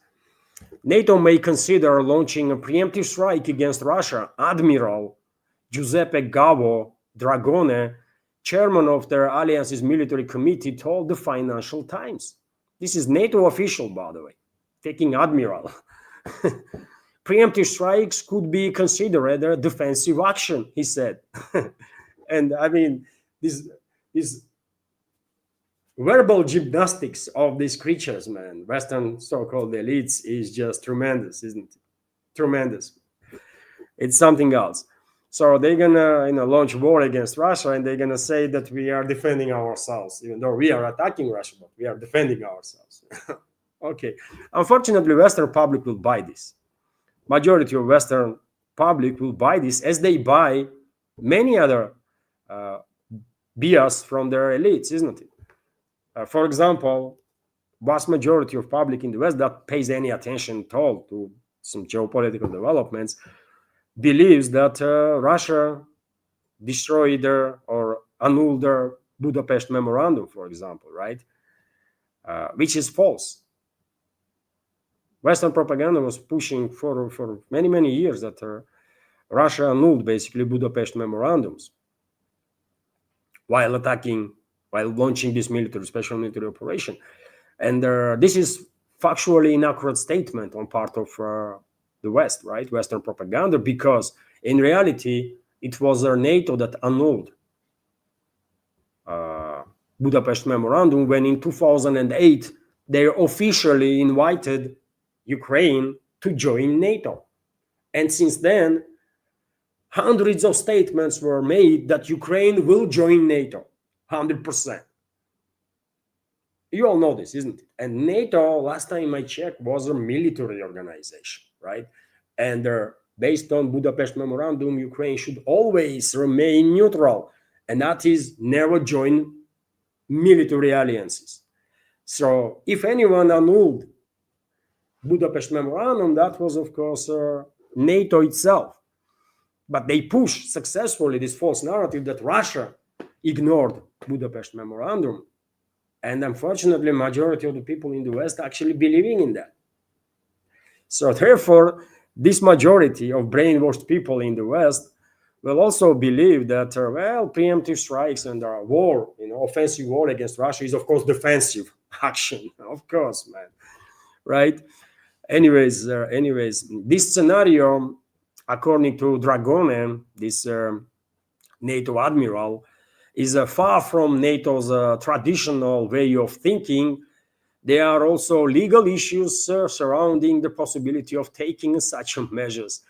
A: NATO may consider launching a preemptive strike against Russia. Admiral Giuseppe Gavo Dragone, chairman of their alliance's military committee, told the Financial Times. This is NATO official, by the way, taking admiral. Preemptive strikes could be considered a defensive action, he said. And I mean, this verbal gymnastics of these creatures, man, Western so-called elites, is just tremendous, isn't it? Tremendous. It's something else. So they're gonna, launch war against Russia, and they're gonna say that we are defending ourselves, even though we are attacking Russia, but we are defending ourselves. Okay. Unfortunately, Western public will buy this. Majority of Western public will buy this, as they buy many other BS from their elites, isn't it? For example, vast majority of public in the West that pays any attention at all to some geopolitical developments believes that Russia destroyed or annulled their Budapest Memorandum, for example, right? Which is false. Western propaganda was pushing for many, many years that Russia annulled basically Budapest memorandums while launching this special military operation. And this is factually inaccurate statement on part of the West, right? Western propaganda, because in reality, it was NATO that annulled Budapest memorandum when in 2008, they officially invited Ukraine to join NATO. And since then, hundreds of statements were made that Ukraine will join NATO, 100%. You all know this, isn't it? And NATO, last time I checked, was a military organization, right? And based on Budapest Memorandum, Ukraine should always remain neutral, and that is never join military alliances. So if anyone annulled Budapest Memorandum, that was, of course, NATO itself. But they pushed successfully this false narrative that Russia ignored Budapest Memorandum. And unfortunately, majority of the people in the West actually believing in that. So therefore, this majority of brainwashed people in the West will also believe that, preemptive strikes and war, offensive war against Russia is, of course, defensive. action, of course, man. Right? Anyways, this scenario, according to Dragone, this NATO admiral, is far from NATO's traditional way of thinking. There are also legal issues surrounding the possibility of taking such measures.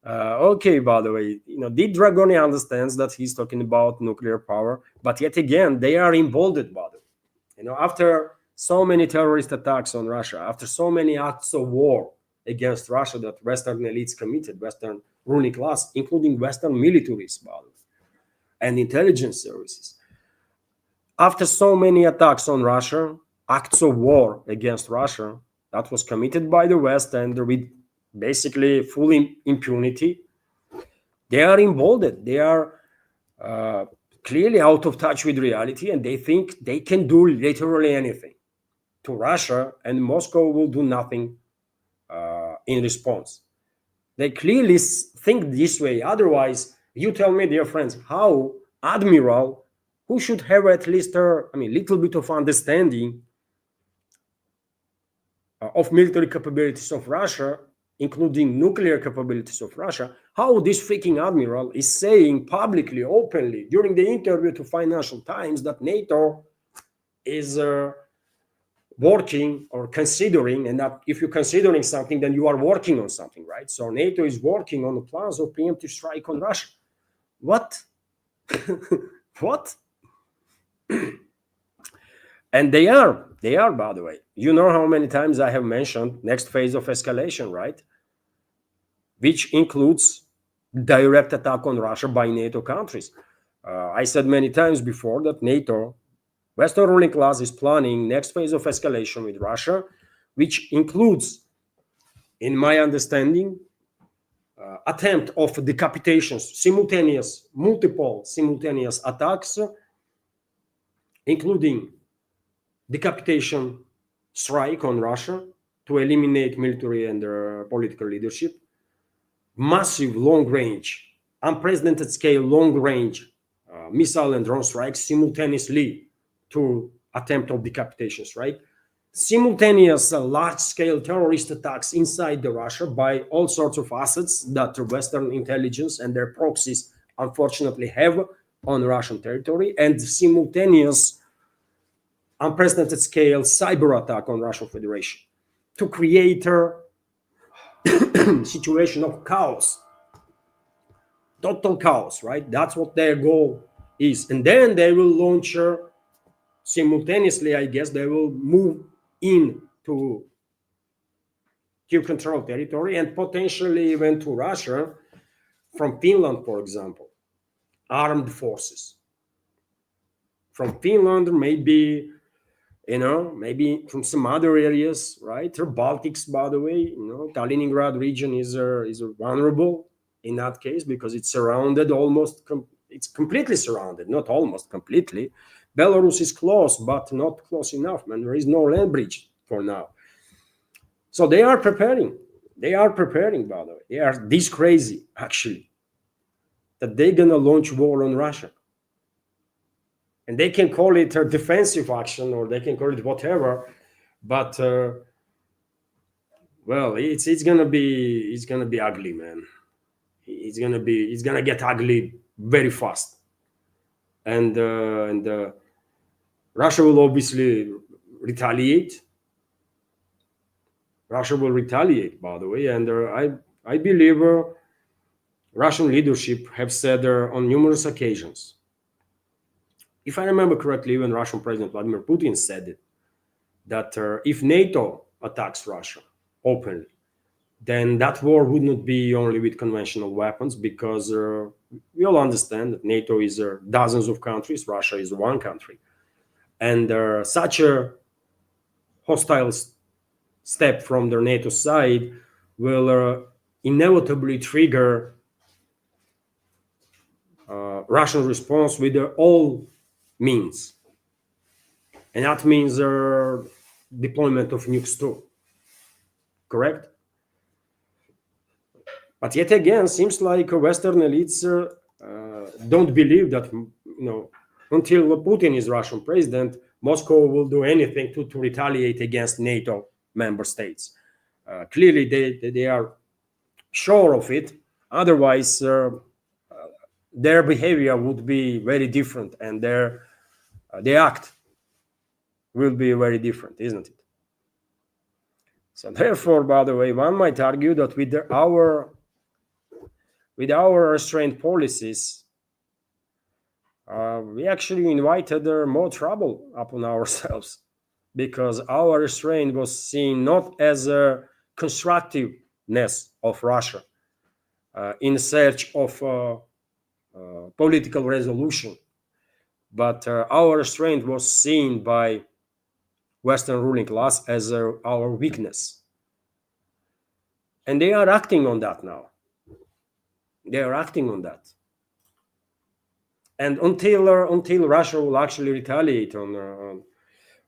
A: Okay, by the way, Di Dragoni understands that he's talking about nuclear power, but yet again, they are emboldened by it. After so many terrorist attacks on Russia, after so many acts of war against Russia that Western elites committed, Western ruling class, including Western militaries, by the way, and intelligence services, after so many attacks on Russia, acts of war against Russia that was committed by the West and with basically full impunity, they are emboldened. They are clearly out of touch with reality, and they think they can do literally anything to Russia, and Moscow will do nothing in response. They clearly think this way. Otherwise, you tell me, dear friends, how admiral, who should have at least a little bit of understanding of military capabilities of Russia, including nuclear capabilities of Russia, how this freaking admiral is saying publicly, openly, during the interview to Financial Times, that NATO is working or considering, and that if you're considering something, then you are working on something, right? So NATO is working on the plans of preemptive strike on Russia. What? What? And they are, by the way. You know how many times I have mentioned next phase of escalation, right? Which includes direct attack on Russia by NATO countries. I said many times before that NATO, Western ruling class, is planning next phase of escalation with Russia, which includes, in my understanding, attempt of decapitations, multiple simultaneous attacks, including decapitation strike on Russia to eliminate military and political leadership, massive long-range, unprecedented scale long-range missile and drone strikes simultaneously to attempt of decapitation strike, simultaneous large-scale terrorist attacks inside the Russia by all sorts of assets that Western intelligence and their proxies unfortunately have on Russian territory, and simultaneous unprecedented scale cyber attack on Russian Federation to create a situation of chaos, total chaos, right? That's what their goal is. And then they will launch simultaneously, I guess, they will move in to Kiev-controlled territory and potentially even to Russia from Finland, for example, armed forces. From Finland, maybe from some other areas, right? Or Baltics, by the way, Kaliningrad region is vulnerable in that case because it's surrounded it's completely surrounded, not almost completely. Belarus is close, but not close enough, man. There is no land bridge for now. So they are preparing. They are preparing, by the way. They are this crazy, actually, that they're going to launch war on Russia. And they can call it a defensive action, or they can call it whatever, but well, it's gonna be ugly, man. It's gonna get ugly very fast, and Russia will obviously retaliate. Russia will retaliate, by the way, and I believe Russian leadership have said on numerous occasions. If I remember correctly, even Russian President Vladimir Putin said it, that if NATO attacks Russia openly, then that war would not be only with conventional weapons, because we all understand that NATO is dozens of countries, Russia is one country. And such a hostile step from the NATO side will inevitably trigger Russian response with all means, and that means deployment of nukes too. Correct? But yet again, seems like Western elites don't believe that until Putin is Russian president, Moscow will do anything to retaliate against NATO member states. Clearly, they are sure of it. Otherwise, their behavior would be very different, and their act will be very different, isn't it? So therefore, by the way, one might argue that with our restraint policies, we actually invited more trouble upon ourselves, because our restraint was seen not as a constructiveness of Russia in search of political resolution, but our restraint was seen by Western ruling class as our weakness. And they are acting on that now. They are acting on that. And until Russia will actually retaliate on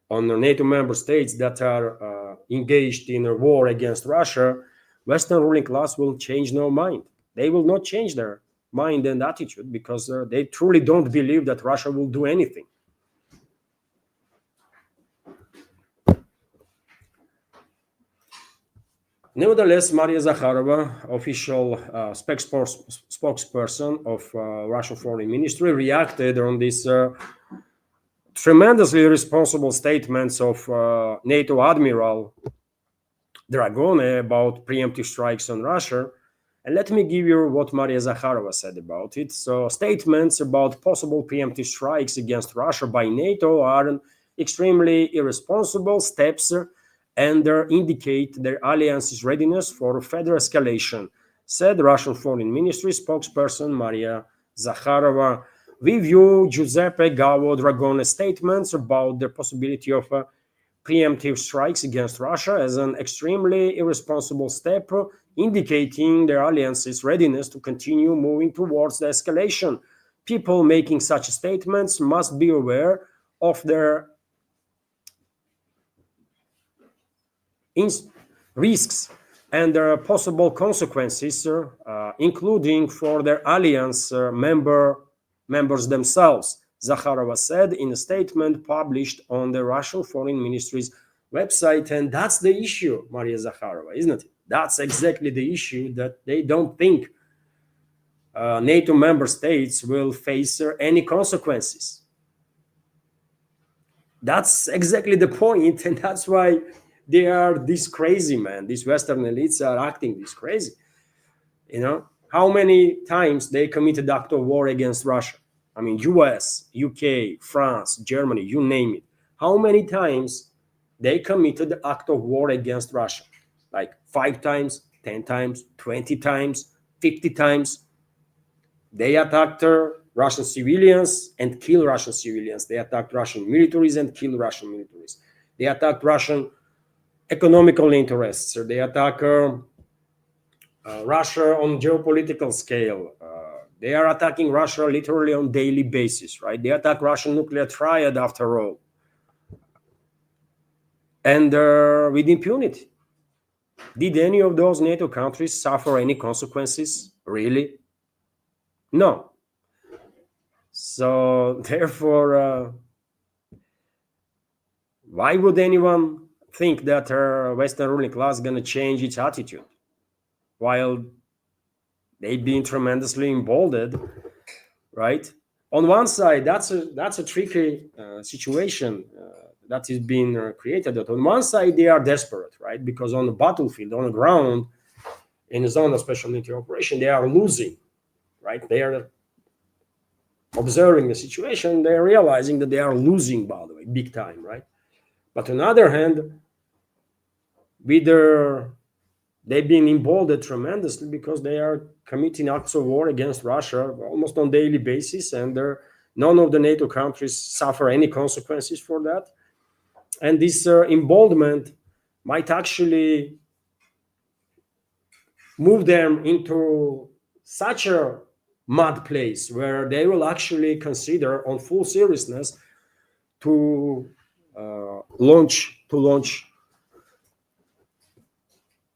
A: the NATO member states that are engaged in a war against Russia, Western ruling class will change no mind. They will not change their mind and attitude, because they truly don't believe that Russia will do anything. Nevertheless, Maria Zakharova, official spokesperson of Russian Foreign Ministry, reacted on these tremendously responsible statements of NATO Admiral Dragone about preemptive strikes on Russia. And let me give you what Maria Zakharova said about it. So, statements about possible preemptive strikes against Russia by NATO are extremely irresponsible steps and indicate their alliance's readiness for further escalation, said Russian Foreign Ministry spokesperson Maria Zakharova. We view Giuseppe Gallo Dragone's statements about the possibility of preemptive strikes against Russia as an extremely irresponsible step, indicating their alliance's readiness to continue moving towards the escalation. People making such statements must be aware of their risks and their possible consequences, including for their alliance members themselves, Zakharova said in a statement published on the Russian Foreign Ministry's website. And that's the issue, Maria Zakharova, isn't it? That's exactly the issue, that they don't think NATO member states will face any consequences. That's exactly the point, and that's why they are this crazy, man. These Western elites are acting this crazy. You know, how many times they committed act of war against Russia? I mean, US, UK, France, Germany, you name it. How many times they committed the act of war against Russia? Like 5 times, 10 times, 20 times, 50 times. They attacked Russian civilians and killed Russian civilians. They attacked Russian militaries and killed Russian militaries. They attacked Russian economical interests. They attack Russia on geopolitical scale. They are attacking Russia literally on daily basis, right? They attack Russian nuclear triad after all. And with impunity. Did any of those NATO countries suffer any consequences? Really? No. So therefore, why would anyone think that Western ruling class is going to change its attitude while they've been tremendously emboldened, right? On one side, that's a tricky situation that is being created. That on one side, they are desperate, right? Because on the battlefield, on the ground, in the zone of special military operation, they are losing, right? They are observing the situation. They are realizing that they are losing, by the way, big time, right? But on the other hand, they've been emboldened tremendously because they are committing acts of war against Russia almost on a daily basis, and none of the NATO countries suffer any consequences for that. And this emboldenment might actually move them into such a mad place where they will actually consider on full seriousness to launch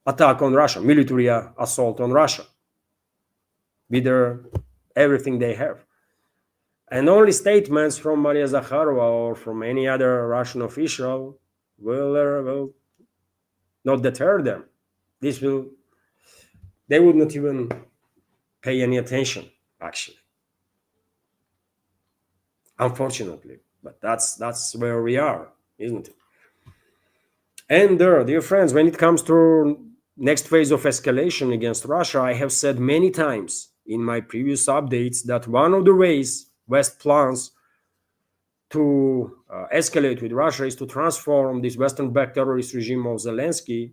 A: attack on Russia, military assault on Russia with everything they have. And only statements from Maria Zakharova or from any other Russian official will not deter them. This will, they would not even pay any attention, actually, unfortunately. But that's where we are, isn't it? And dear friends, when it comes to next phase of escalation against Russia, I have said many times in my previous updates that one of the ways West plans to escalate with Russia is to transform this Western-backed terrorist regime of Zelensky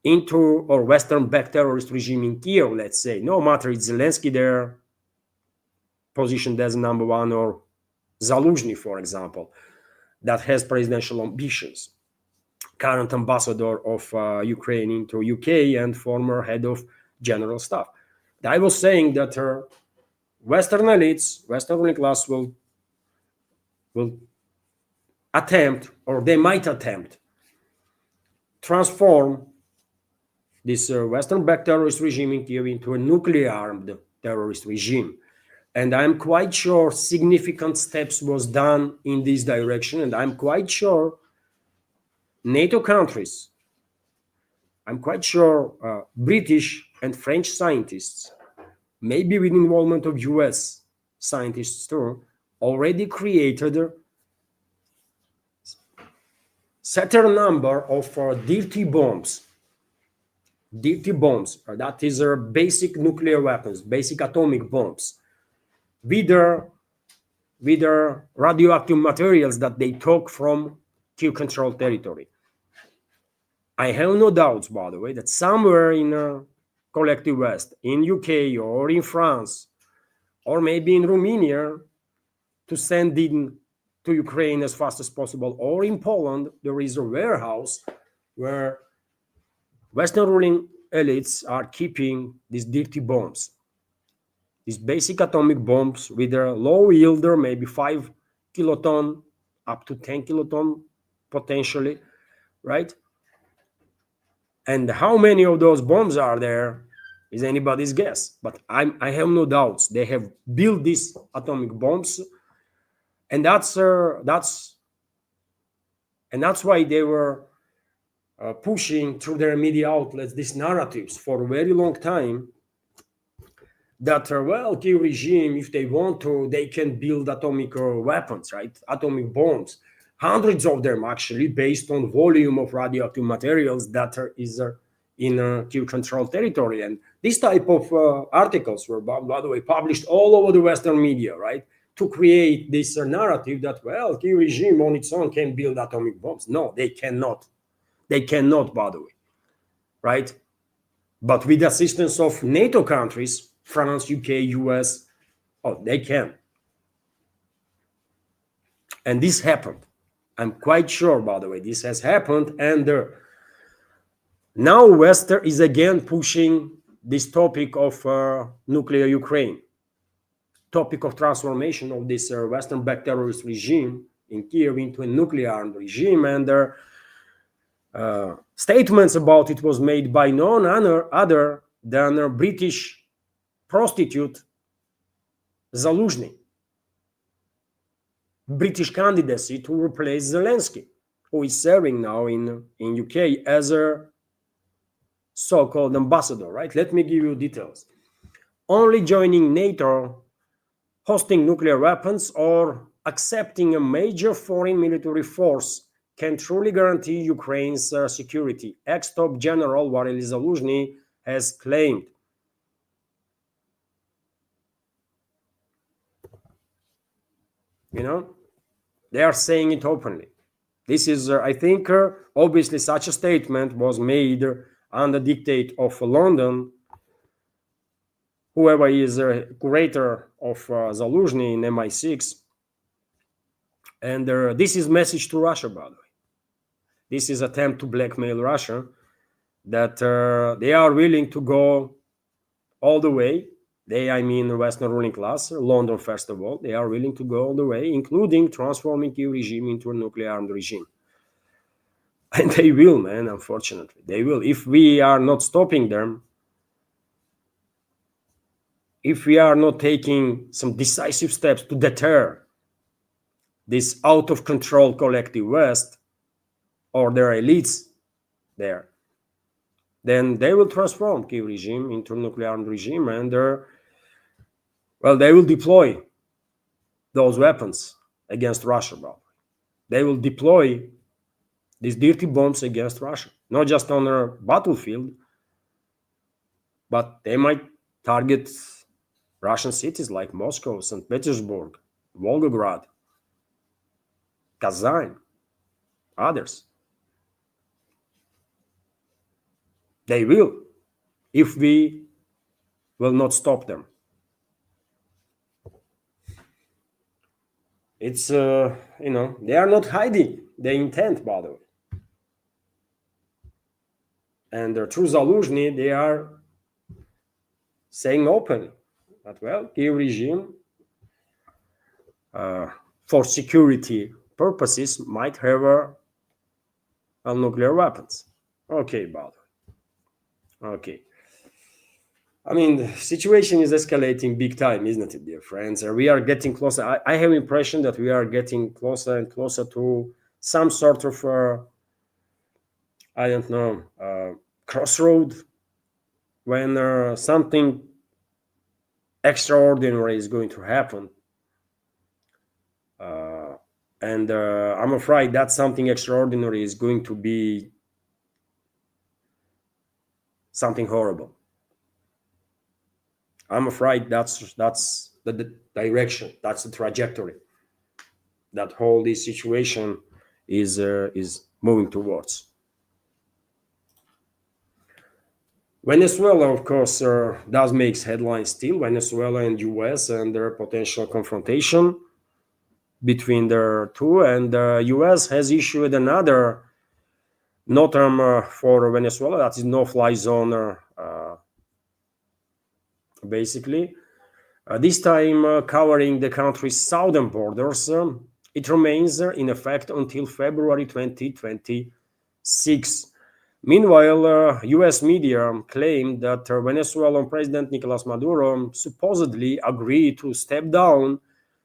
A: into, or Western-backed terrorist regime in Kiev, let's say. No matter it's Zelensky there, positioned as number one, or Zaluzhny, for example, that has presidential ambitions, current ambassador of Ukraine into UK and former head of general staff. I was saying that Western elites, Western ruling class will attempt, or they might attempt, transform this Western-backed terrorist regime in Kiev into a nuclear-armed terrorist regime. And I'm quite sure significant steps was done in this direction, and I'm quite sure NATO countries, I'm quite sure British and French scientists, maybe with involvement of US scientists too, already created a certain number of dirty bombs. Dirty bombs, that is basic nuclear weapons, basic atomic bombs, with their radioactive materials that they took from Q-controlled territory. I have no doubts, by the way, that somewhere in collective West, in UK or in France, or maybe in Romania, to send in to Ukraine as fast as possible, or in Poland, there is a warehouse where Western ruling elites are keeping these dirty bombs, these basic atomic bombs with their low yielder, maybe 5 kiloton, up to 10 kiloton potentially, right? And how many of those bombs are there is anybody's guess. But I have no doubts they have built these atomic bombs, and that's why they were pushing through their media outlets these narratives for a very long time that well, Kiev regime, if they want to, they can build atomic weapons, right? Atomic bombs, hundreds of them actually, based on volume of radioactive materials that is in Kiev controlled territory. And this type of articles were, by the way, published all over the Western media, right? To create this narrative that, well, Kiev regime on its own can build atomic bombs. No, they cannot. They cannot, by the way, right? But with the assistance of NATO countries, France, UK, US, oh, they can. And this happened. I'm quite sure, by the way, this has happened. And now Western is again pushing this topic of nuclear Ukraine, topic of transformation of this Western-backed terrorist regime in Kiev into a nuclear-armed regime. And statements about it was made by none other than a British prostitute Zaluzhny, British candidacy to replace Zelensky, who is serving now in UK as a so-called ambassador, right? Let me give you details. Only joining NATO, hosting nuclear weapons, or accepting a major foreign military force can truly guarantee Ukraine's security, ex-top general Valery Zaluzhny has claimed. You know, they are saying it openly. This is, I think, obviously such a statement was made under dictate of London, whoever is a curator of Zaluzhny in MI6. And this is message to Russia, by the way. This is attempt to blackmail Russia, that they are willing to go all the way. They, I mean, the Western ruling class, London first of all, they are willing to go all the way, including transforming Kiev regime into a nuclear-armed regime. And they will, man, unfortunately. They will. If we are not stopping them, if we are not taking some decisive steps to deter this out of control collective West or their elites there, then they will transform Kiev regime into a nuclear regime, and well, they will deploy those weapons against Russia. Bro. They will deploy these dirty bombs against Russia, not just on a battlefield, but they might target Russian cities like Moscow, St. Petersburg, Volgograd, Kazan, others. They will, if we will not stop them. It's, they are not hiding their intent, by the way. And through Zaluzhny, they are saying openly that, well, Kiev regime, for security purposes, might have nuclear weapons. Okay, by the way. Okay. I mean, the situation is escalating big time, isn't it, dear friends? We are getting closer. I have impression that we are getting closer and closer to some sort of, I don't know, crossroad when something extraordinary is going to happen. And I'm afraid that something extraordinary is going to be something horrible. I'm afraid that's the direction, that's the trajectory that whole this situation is moving towards. Venezuela, of course, does make headlines still. Venezuela and US and their potential confrontation between the two, and the US has issued another NOTAM for Venezuela, that is no-fly zone, basically. This time covering the country's southern borders. It remains in effect until February 2026. Meanwhile, US media claimed that Venezuelan President Nicolas Maduro supposedly agreed to step down,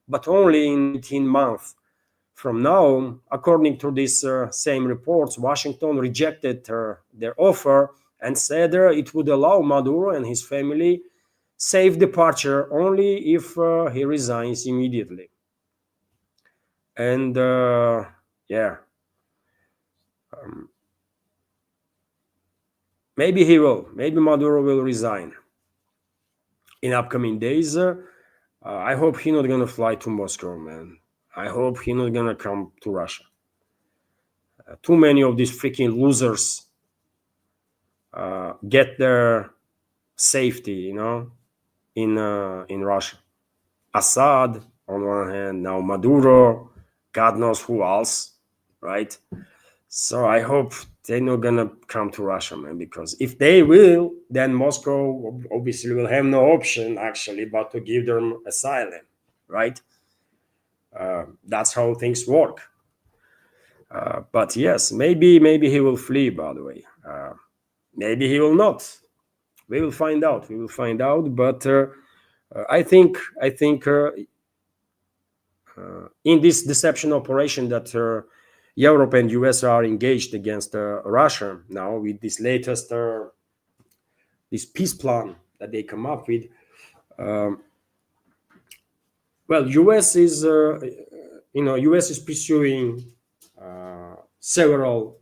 A: but only in 18 months from now. According to these same reports, Washington rejected their offer and said it would allow Maduro and his family safe departure only if he resigns immediately. And maybe he will. Maybe Maduro will resign in upcoming days. I hope he's not gonna fly to Moscow, man. I hope he's not gonna come to Russia. Too many of these freaking losers get their safety, in Russia. Assad on one hand, now Maduro, God knows who else, right? So I hope they're not gonna come to Russia, man, because if they will, then Moscow obviously will have no option actually but to give them asylum, right? That's how things work. But yes, maybe he will flee, by the way. Maybe he will not. We will find out. But I think in this deception operation that Europe and US are engaged against Russia now with this latest this peace plan that they come up with. Well, US is US is pursuing several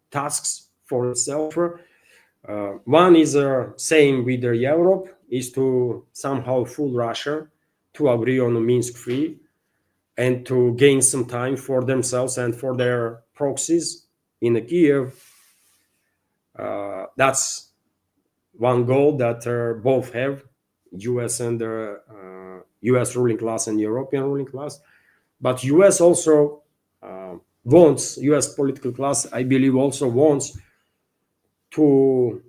A: tasks for itself. One is same with Europe, is to somehow fool Russia to agree on a Minsk Free and to gain some time for themselves and for their proxies in Kiev. That's one goal that both have, US and US ruling class and European ruling class. But US also wants, US political class, I believe, also wants to,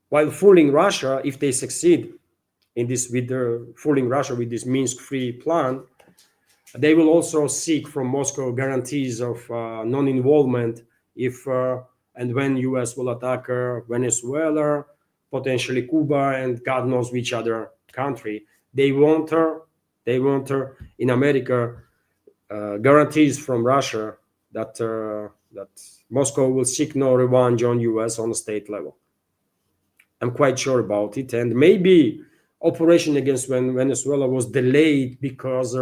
A: while fooling Russia, if they succeed in this with fooling Russia with this Minsk Free plan, they will also seek from Moscow guarantees of non-involvement if and when US will attack Venezuela, potentially Cuba, and God knows which other country. They want her. They want her in America. Guarantees from Russia that Moscow will seek no revenge on U.S. on a state level. I'm quite sure about it, and maybe operation against Venezuela was delayed because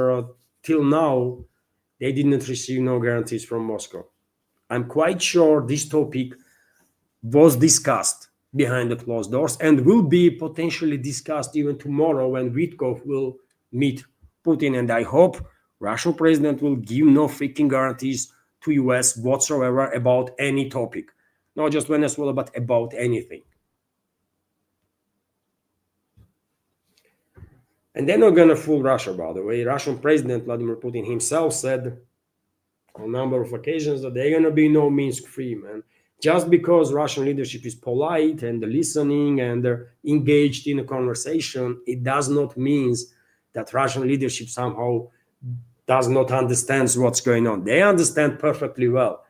A: till now they didn't receive no guarantees from Moscow. I'm quite sure this topic was discussed behind the closed doors and will be potentially discussed even tomorrow when Witkov will meet Putin. And I hope Russian president will give no freaking guarantees to US whatsoever about any topic, not just Venezuela, but about anything. And they're not gonna fool Russia, by the way. Russian President Vladimir Putin himself said on a number of occasions that they're gonna be no Minsk free, man. Just because Russian leadership is polite and listening and they're engaged in a conversation, it does not mean that Russian leadership somehow does not understand what's going on. They understand perfectly well,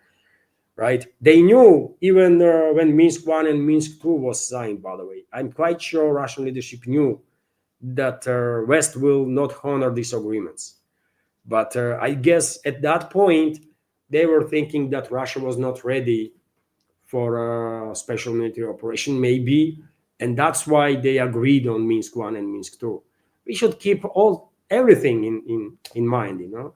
A: right? They knew even when Minsk 1 and Minsk 2 was signed, by the way. I'm quite sure Russian leadership knew that West will not honor these agreements. But I guess at that point, they were thinking that Russia was not ready for a special military operation, maybe, and that's why they agreed on Minsk 1 and Minsk 2. We should keep everything in mind, you know.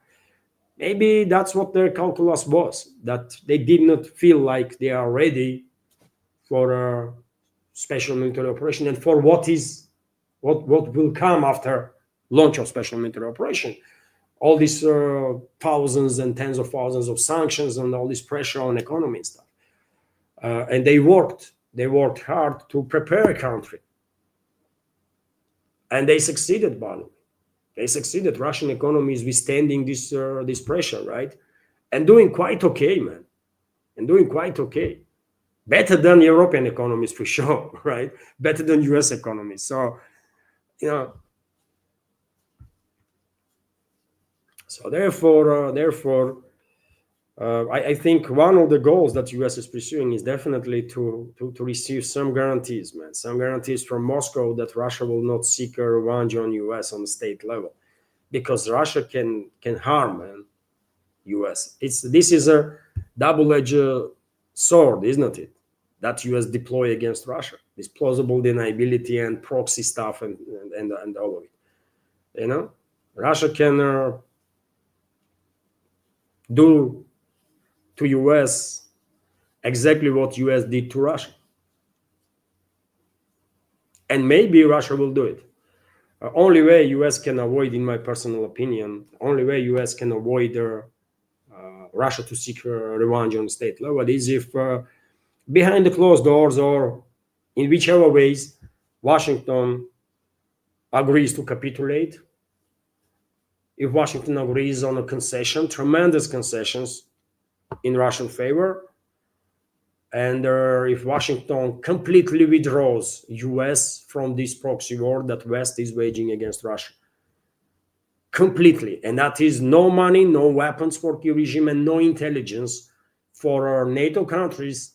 A: Maybe that's what their calculus was, that they did not feel like they are ready for a special military operation and for what will come after launch of special military operation. All these thousands and tens of thousands of sanctions and all this pressure on economy and stuff. And they worked hard to prepare a country. And they succeeded, by the way. They succeeded. Russian economy is withstanding this pressure, right? And doing quite okay, man. And doing quite okay. Better than European economies for sure, right? Better than US economies. So, you know, therefore, I think one of the goals that US is pursuing is definitely to receive some guarantees, man, some guarantees from Moscow that Russia will not seek a revenge on US on the state level, because Russia can harm, man, US. This is a double-edged sword, isn't it? That US deploy against Russia, this plausible deniability and proxy stuff and all of it. You know, Russia can do to US exactly what US did to Russia. And maybe Russia will do it. Only way US can avoid, in my personal opinion, only way US can avoid Russia to seek revenge on state level is if behind the closed doors or in whichever ways Washington agrees to capitulate. If Washington agrees on a concession, tremendous concessions in Russian favor, and if Washington completely withdraws US from this proxy war that West is waging against Russia. Completely. And that is no money, no weapons for Kyiv regime, and no intelligence for NATO countries,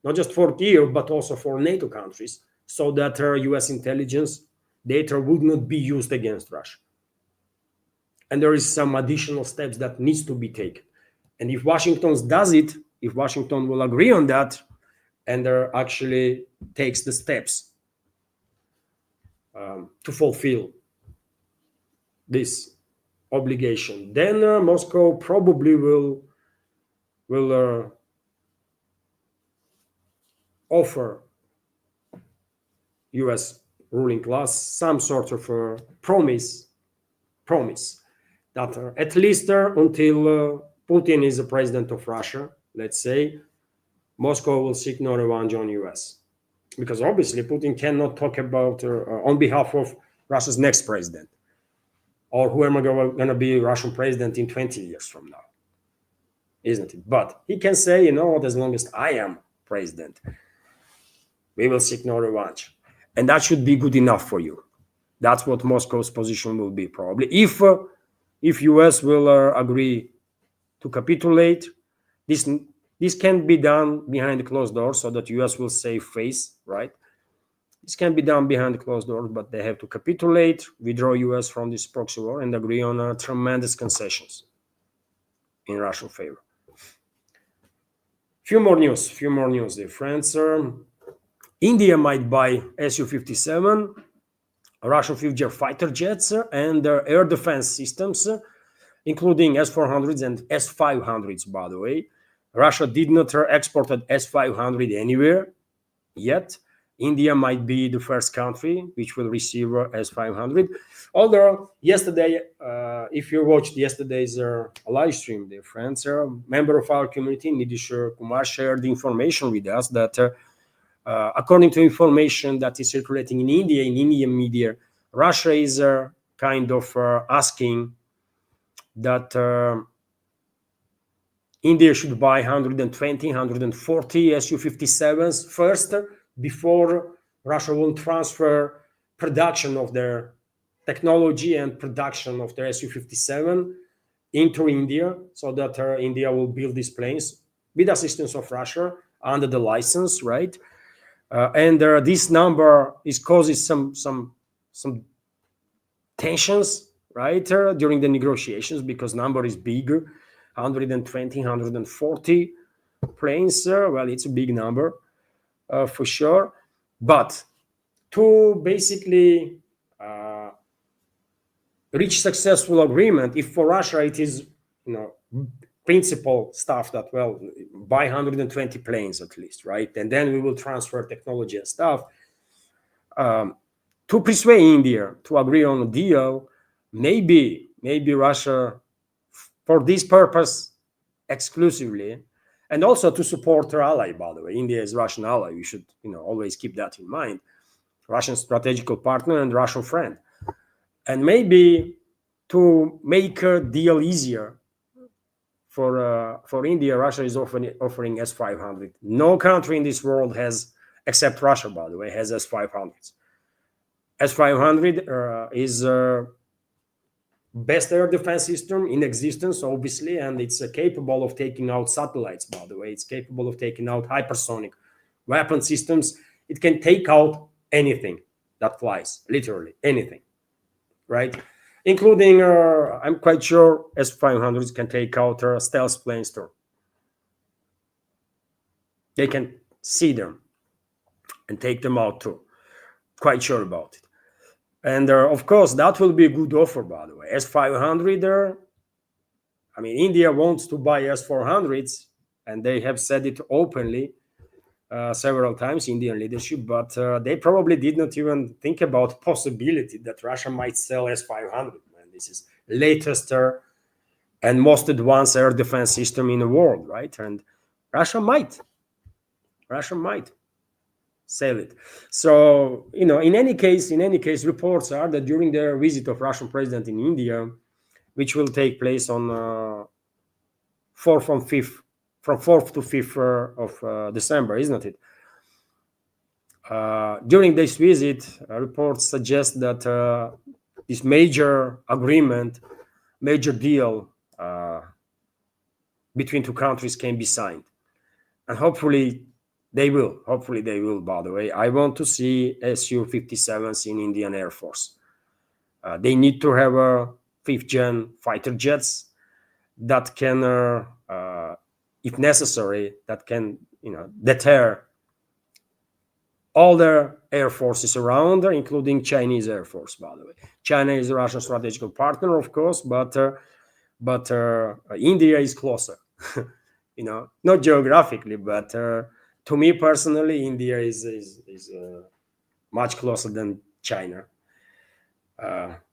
A: not just for Kyiv, but also for NATO countries, so that US intelligence data would not be used against Russia. And there is some additional steps that needs to be taken. And if Washington does it, if Washington will agree on that, and actually takes the steps to fulfill this obligation, then Moscow probably will offer US ruling class some sort of promise that at least until Putin is the president of Russia, let's say, Moscow will seek no revenge on US. Because obviously Putin cannot talk about on behalf of Russia's next president, or whoever going to be Russian president in 20 years from now, isn't it? But he can say, you know what, as long as I am president, we will seek no revenge. And that should be good enough for you. That's what Moscow's position will be, probably. If US will agree to capitulate, this can be done behind the closed doors so that US will save face, right? This can be done behind closed doors, but they have to capitulate, withdraw US from this proxy war, and agree on tremendous concessions in Russian favor. Few more news, dear friends. India might buy Su-57, Russian future fighter jets, and air defense systems, including S-400s and S-500s, by the way. Russia did not export S-500 anywhere yet. India might be the first country which will receive S-500. Although yesterday, if you watched yesterday's live stream, dear friends, a member of our community, Nidish Kumar, shared the information with us that according to information that is circulating in India, in Indian media, Russia is kind of asking that India should buy 120, 140 Su-57s first, before Russia will transfer production of their technology and production of their Su-57 into India, so that India will build these planes with assistance of Russia under the license, right? And this number is causes some tensions, right, during the negotiations, because number is big, 120, 140 planes. Well, it's a big number for sure, but to basically reach successful agreement, if for Russia it is, principal stuff that, well, buy 120 planes at least, right, and then we will transfer technology and stuff, to persuade India to agree on a deal, maybe Russia, for this purpose exclusively, and also to support her ally, by the way. India is Russian ally. We should, always keep that in mind. Russian strategical partner and Russian friend. And maybe to make a deal easier for India, Russia is offering S-500. No country in this world has, except Russia, by the way, has S-500s. S-500 is best air defense system in existence, obviously, and it's capable of taking out satellites, by the way. It's capable of taking out hypersonic weapon systems. It can take out anything that flies, literally anything, right? Including, I'm quite sure S-500s can take out stealth planes too. They can see them and take them out too. Quite sure about it. And of course, that will be a good offer, by the way. S-500, India wants to buy S-400s, and they have said it openly several times, Indian leadership, but they probably did not even think about possibility that Russia might sell S-500. And this is latest and most advanced air defense system in the world, right? And Russia might sell it. So, in any case, reports are that during their visit of Russian president in India, which will take place on 4th to 5th of December, isn't it? During this visit, reports suggest that this major agreement, major deal between two countries can be signed. And hopefully they will, by the way. I want to see Su-57s in Indian Air Force. They need to have a 5th-gen fighter jets that can, if necessary, that can, deter all the air forces around, including Chinese Air Force, by the way. China is a Russian strategic partner, of course, but India is closer, not geographically, but to me personally, India is much closer than China.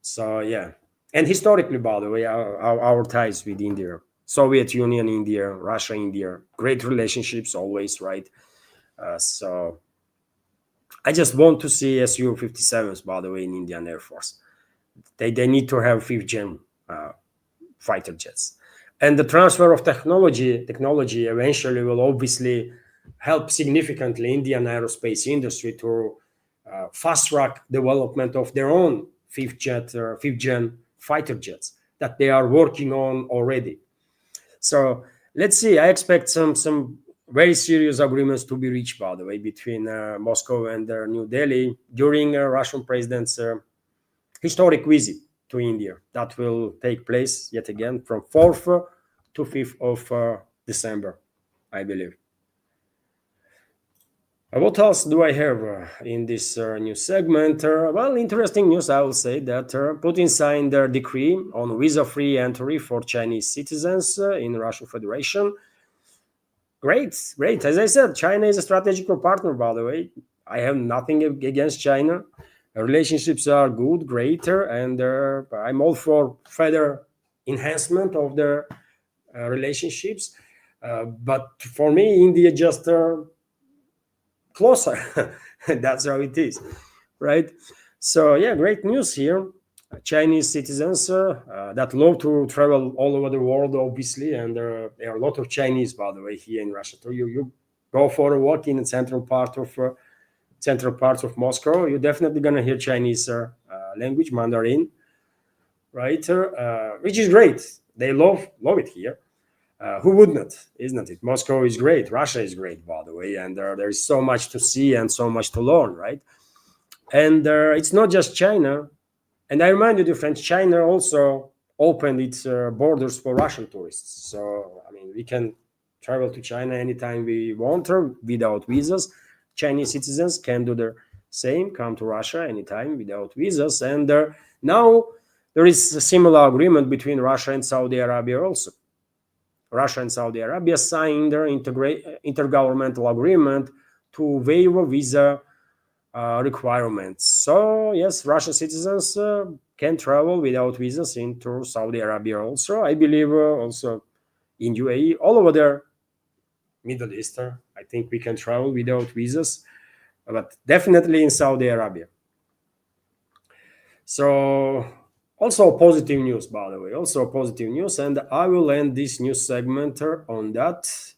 A: So yeah, and historically, by the way, our ties with India, Soviet Union, India, Russia, India, great relationships always, right? So I just want to see Su-57s, by the way, in Indian Air Force. They need to have 5th-gen fighter jets, and the transfer of technology eventually will obviously help significantly Indian aerospace industry to fast track development of their own 5th-gen fighter jets that they are working on already. So let's see. I expect some very serious agreements to be reached, by the way, between Moscow and New Delhi during Russian president's historic visit to India that will take place yet again from 4th to 5th of December, I believe. What else do I have in this new segment? Well, interesting news, I will say that Putin signed a decree on visa-free entry for Chinese citizens in Russian Federation. Great, great. As I said, China is a strategical partner, by the way. I have nothing against China. Relationships are good, greater, and I'm all for further enhancement of the relationships. But for me, India just closer. That's how it is, right? So yeah, great news here. Chinese citizens that love to travel all over the world, obviously, and there are a lot of Chinese, by the way, here in Russia. So you go for a walk in the central parts of Moscow, you're definitely gonna hear Chinese language, Mandarin, right? Which is great. They love it here. Who would not, isn't it? Moscow is great. Russia is great, by the way, and there is so much to see and so much to learn, right? And it's not just China. And I remind you, dear friends, China also opened its borders for Russian tourists. So, I mean, we can travel to China anytime we want without visas. Chinese citizens can do the same, come to Russia anytime without visas. And now there is a similar agreement between Russia and Saudi Arabia also. Russia and Saudi Arabia signed their intergovernmental agreement to waive visa requirements. So yes, Russian citizens can travel without visas into Saudi Arabia also. I believe also in UAE, all over the Middle East. I think we can travel without visas, but definitely in Saudi Arabia. So also positive news, by the way, also positive news. And I will end this news segment on that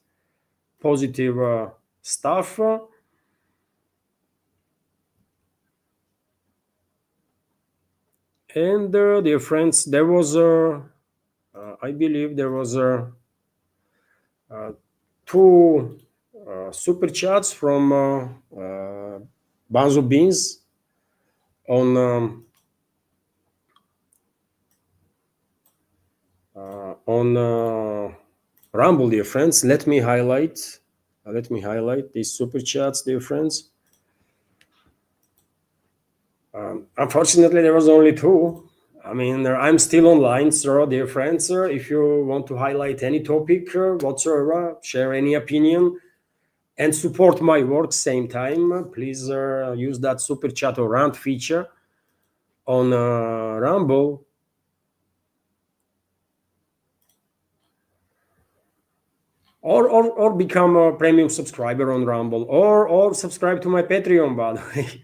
A: positive stuff. And dear friends, there was, I believe there was two super chats from Banzo Beans on Rumble, dear friends. Let me highlight these super chats, dear friends. Unfortunately, there was only two. I mean, I'm still online, so dear friends, if you want to highlight any topic whatsoever, share any opinion, and support my work same time, please use that super chat or rant feature on Rumble. Or become a premium subscriber on Rumble, or subscribe to my Patreon, by the way.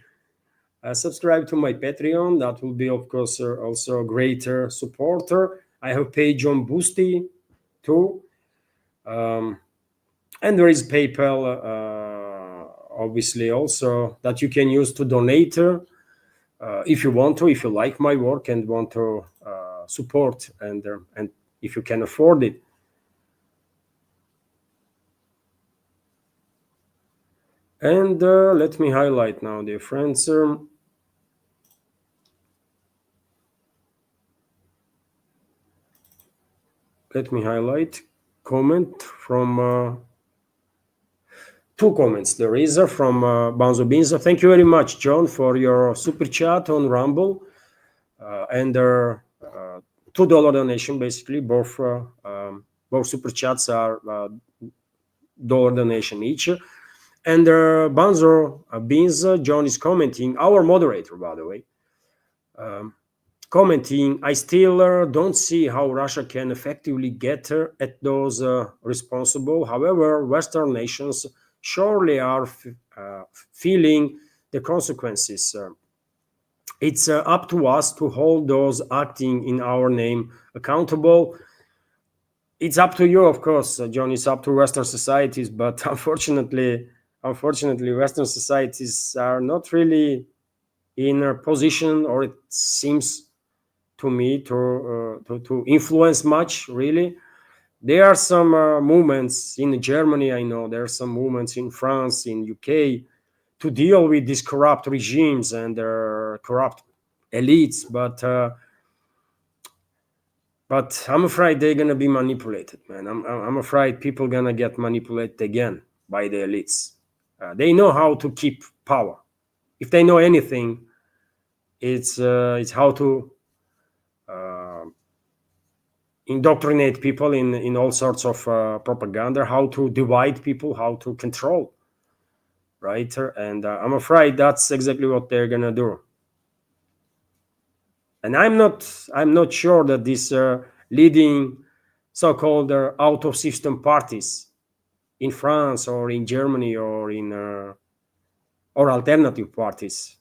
A: Subscribe to my Patreon. That will be, of course, also a greater supporter. I have page on Boosty too. And there is PayPal, obviously, also that you can use to donate if you want to, if you like my work and want to support, and if you can afford it. And let me highlight now, dear friends. Let me highlight comment from two comments. There is from Banzo Beans. Thank you very much, John, for your super chat on Rumble and $2 donation. Basically, both super chats are dollar donation each. And Banzo Beans, John is commenting, our moderator, by the way, commenting, I still don't see how Russia can effectively get at those responsible. However, Western nations surely are feeling the consequences. It's up to us to hold those acting in our name accountable. It's up to you, of course, John. It's up to Western societies, but unfortunately, Western societies are not really in a position, or it seems to me, to influence much, really. There are some movements in Germany. I know there are some movements in France, in UK, to deal with these corrupt regimes and their corrupt elites, but I'm afraid they're gonna be manipulated, man. I'm afraid people gonna get manipulated again by the elites. They know how to keep power. If they know anything, it's how to uh, indoctrinate people in all sorts of propaganda, how to divide people, how to control, right? And I'm afraid that's exactly what they're gonna do. And I'm not sure that these leading so-called out of system parties in France or in Germany or in or alternative parties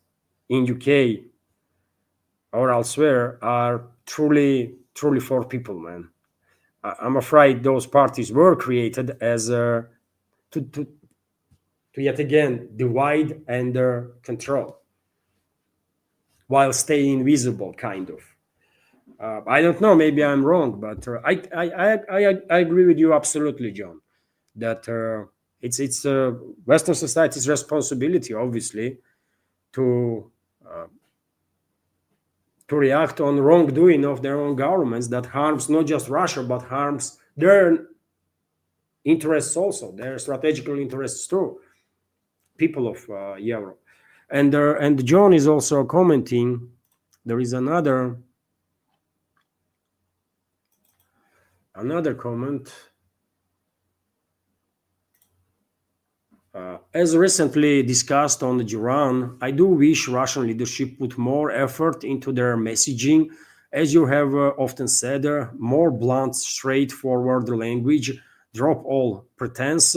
A: in UK or elsewhere are truly for people, man. I'm afraid those parties were created as to yet again divide and control while staying invisible, kind of. I don't know. Maybe I'm wrong, but I agree with you absolutely, John. That it's Western society's responsibility, obviously, to uh, to react on wrongdoing of their own governments that harms not just Russia but harms their interests also, their strategical interests too, people of Europe. And John is also commenting. There is another comment. As recently discussed on Iran, I do wish Russian leadership put more effort into their messaging, as you have often said, more blunt, straightforward language, drop all pretense.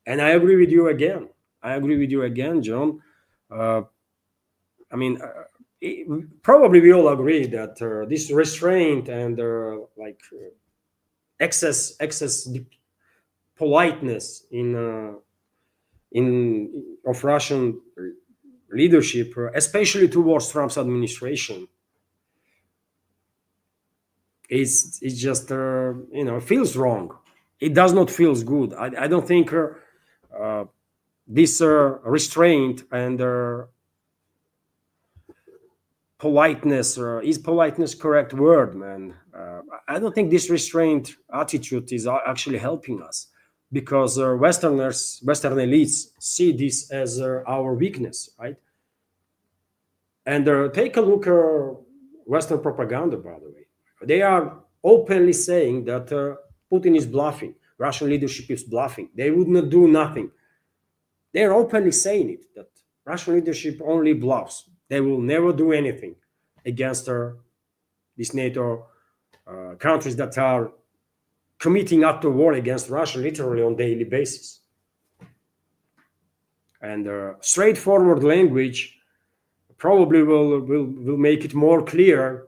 A: And I agree with you again. I agree with you again, John. Uh, I mean, probably we all agree that this restraint and excess politeness in of Russian leadership, especially towards Trump's administration, is just feels wrong. It does not feels good. I don't think this restraint and politeness is politeness correct word, man. I don't think this restraint attitude is actually helping us because Western elites see this as our weakness, right? And take a look at Western propaganda, by the way. They are openly saying that Putin is bluffing, Russian leadership is bluffing. They would not do nothing. They're openly saying it, that Russian leadership only bluffs. They will never do anything against these NATO countries that are committing act of war against Russia literally on daily basis. And straightforward language probably will make it more clear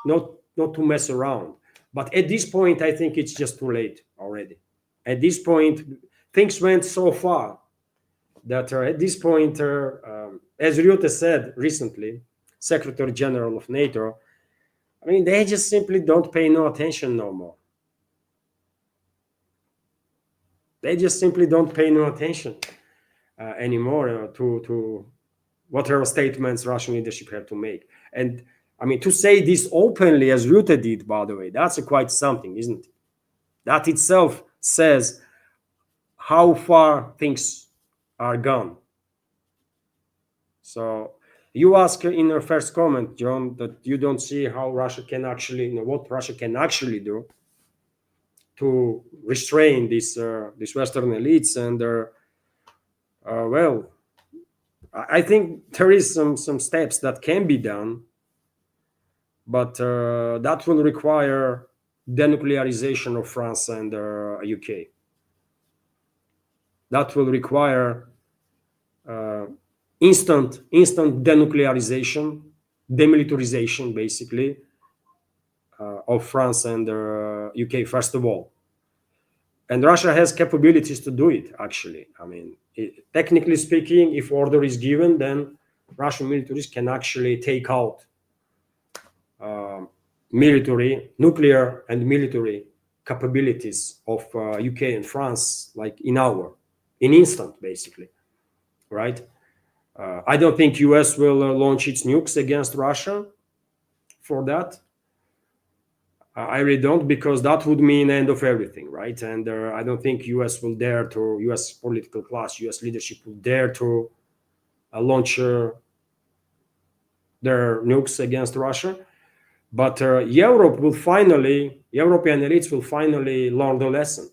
A: not to mess around. But at this point, I think it's just too late already. At this point, things went so far that at this point, as Rutte said recently, Secretary General of NATO, I mean, they just simply don't pay no attention no more. They just simply don't pay no attention anymore to whatever statements Russian leadership have to make. And I mean, to say this openly, as Rutte did, by the way, that's quite something, isn't it? That itself says how far things are gone. So you ask in your first comment, John, that you don't see how Russia can actually, what Russia can actually do to restrain these Western elites. And well, I think there is some steps that can be done, but that will require denuclearization of France and UK. That will require instant denuclearization, demilitarization, basically, of France and UK first of all. And Russia has capabilities to do it. Actually, I mean, technically speaking, if order is given, then Russian militaries can actually take out nuclear and military capabilities of UK and France, like in instant, basically, right? I don't think US will launch its nukes against Russia for that. I really don't, because that would mean end of everything, right? And I don't think US political class, US leadership will dare to launch their nukes against Russia. But European elites will finally learn the lesson.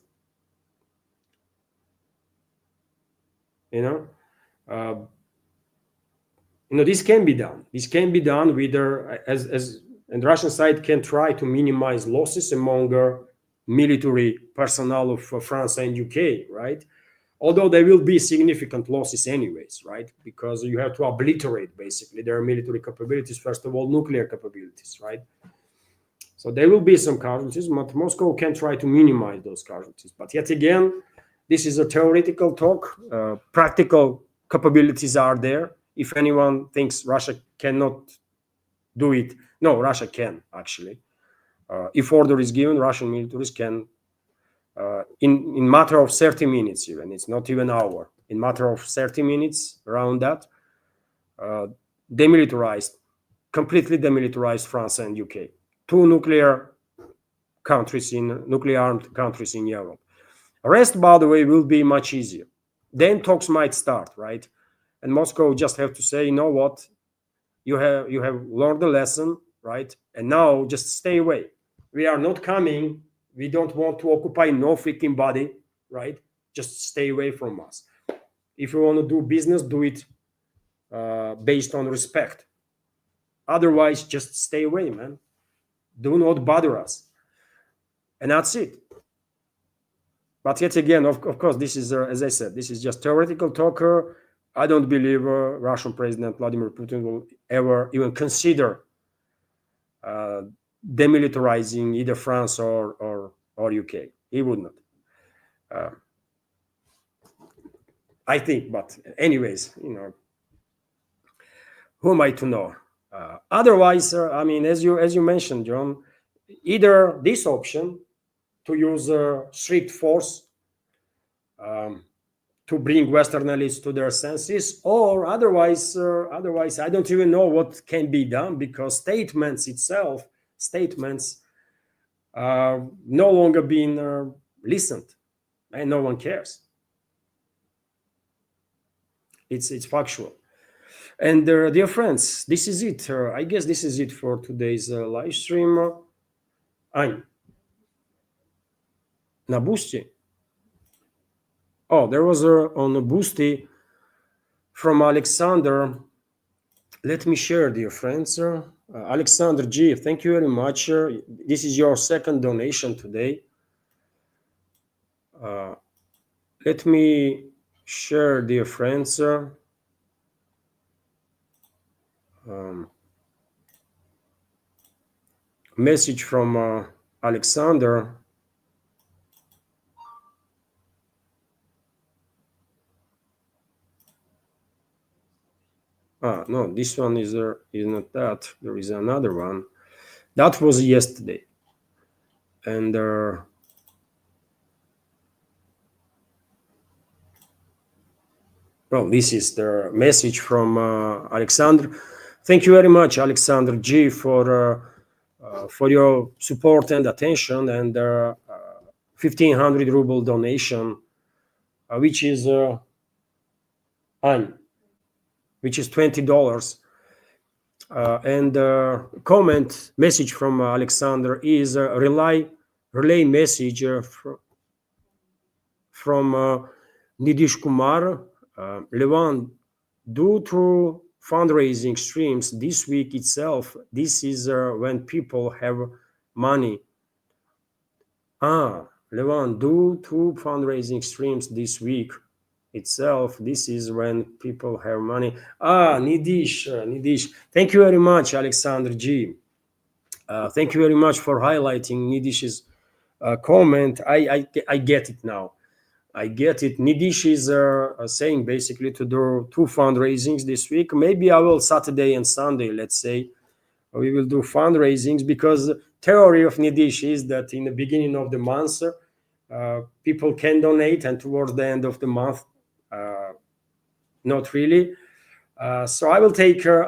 A: This can be done. This can be done with and the Russian side can try to minimize losses among military personnel of France and UK, right? Although there will be significant losses anyways, right? Because you have to obliterate basically their military capabilities, first of all, nuclear capabilities, right? So there will be some casualties, but Moscow can try to minimize those casualties. But yet again, this is a theoretical talk. Practical capabilities are there. If anyone thinks Russia cannot do it, no, Russia can, actually. If order is given, Russian militaries can, in matter of 30 minutes even, it's not even an hour, in matter of 30 minutes, around that, completely demilitarized France and UK. Two nuclear armed countries in Europe. The rest, by the way, will be much easier. Then talks might start, right? And Moscow just have to say, you know what, you have learned the lesson, right? And now just stay away. We are not coming. We don't want to occupy no freaking body, right? Just stay away from us. If you want to do business, do it based on respect. Otherwise, just stay away, man. Do not bother us. And that's it. But yet again, of course, this is, as I said, this is just theoretical talk. I don't believe Russian President Vladimir Putin will ever even consider demilitarizing either France or UK. He would not. I think, but anyways, who am I to know? Otherwise, I mean, as you mentioned, John, either this option to use strict force to bring Western elites to their senses, or otherwise, I don't even know what can be done, because statements are no longer being listened, and no one cares. It's factual. And dear friends, this is it. I guess this is it for today's live stream. I'm na Boosty. Oh, there was on a Boosty from Alexander. Let me share, dear friends. Alexander G, thank you very much. This is your second donation today. Let me share, dear friends. Message from Alexander. No, this one is not that. There is another one. That was yesterday. And well, this is the message from Alexander. Thank you very much, Alexander G, for your support and attention, and 1,500 ruble donation, which is $20. And comment message from Alexander is a relay message from Nidish Kumar. Levan, due to fundraising streams this week itself, this is when people have money. Levan, due to fundraising streams this week itself, this is when people have money. Nidish, thank you very much, Alexander G. Thank you very much for highlighting Nidish's comment. I get it now. I get it. Nidish is saying basically to do 2 fundraisings this week. Maybe I will Saturday and Sunday, let's say, we will do fundraisings, because theory of Nidish is that in the beginning of the month, people can donate, and towards the end of the month, not really. So I will take your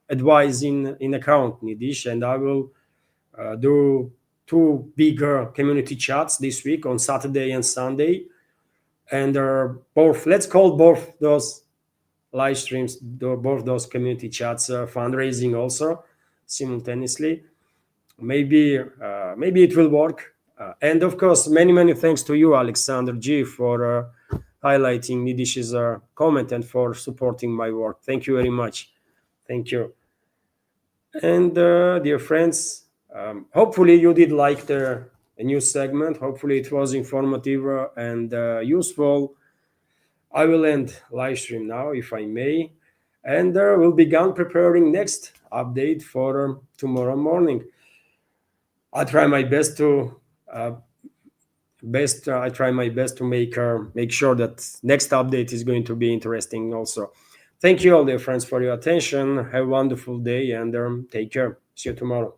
A: advice in account, Nidish, and I will do two bigger community chats this week on Saturday and Sunday, and both, let's call both those live streams, both those community chats, fundraising also simultaneously. Maybe it will work. And of course, many thanks to you, Alexander G, for highlighting Nidish's comment and for supporting my work. Thank you very much. Thank you. And dear friends, hopefully you did like the news segment. Hopefully it was informative and useful. I will end live stream now, if I may, and we'll begin preparing next update for tomorrow morning. I try my best to make sure that next update is going to be interesting also. Thank you all, dear friends, for your attention. Have a wonderful day, and take care. See you tomorrow.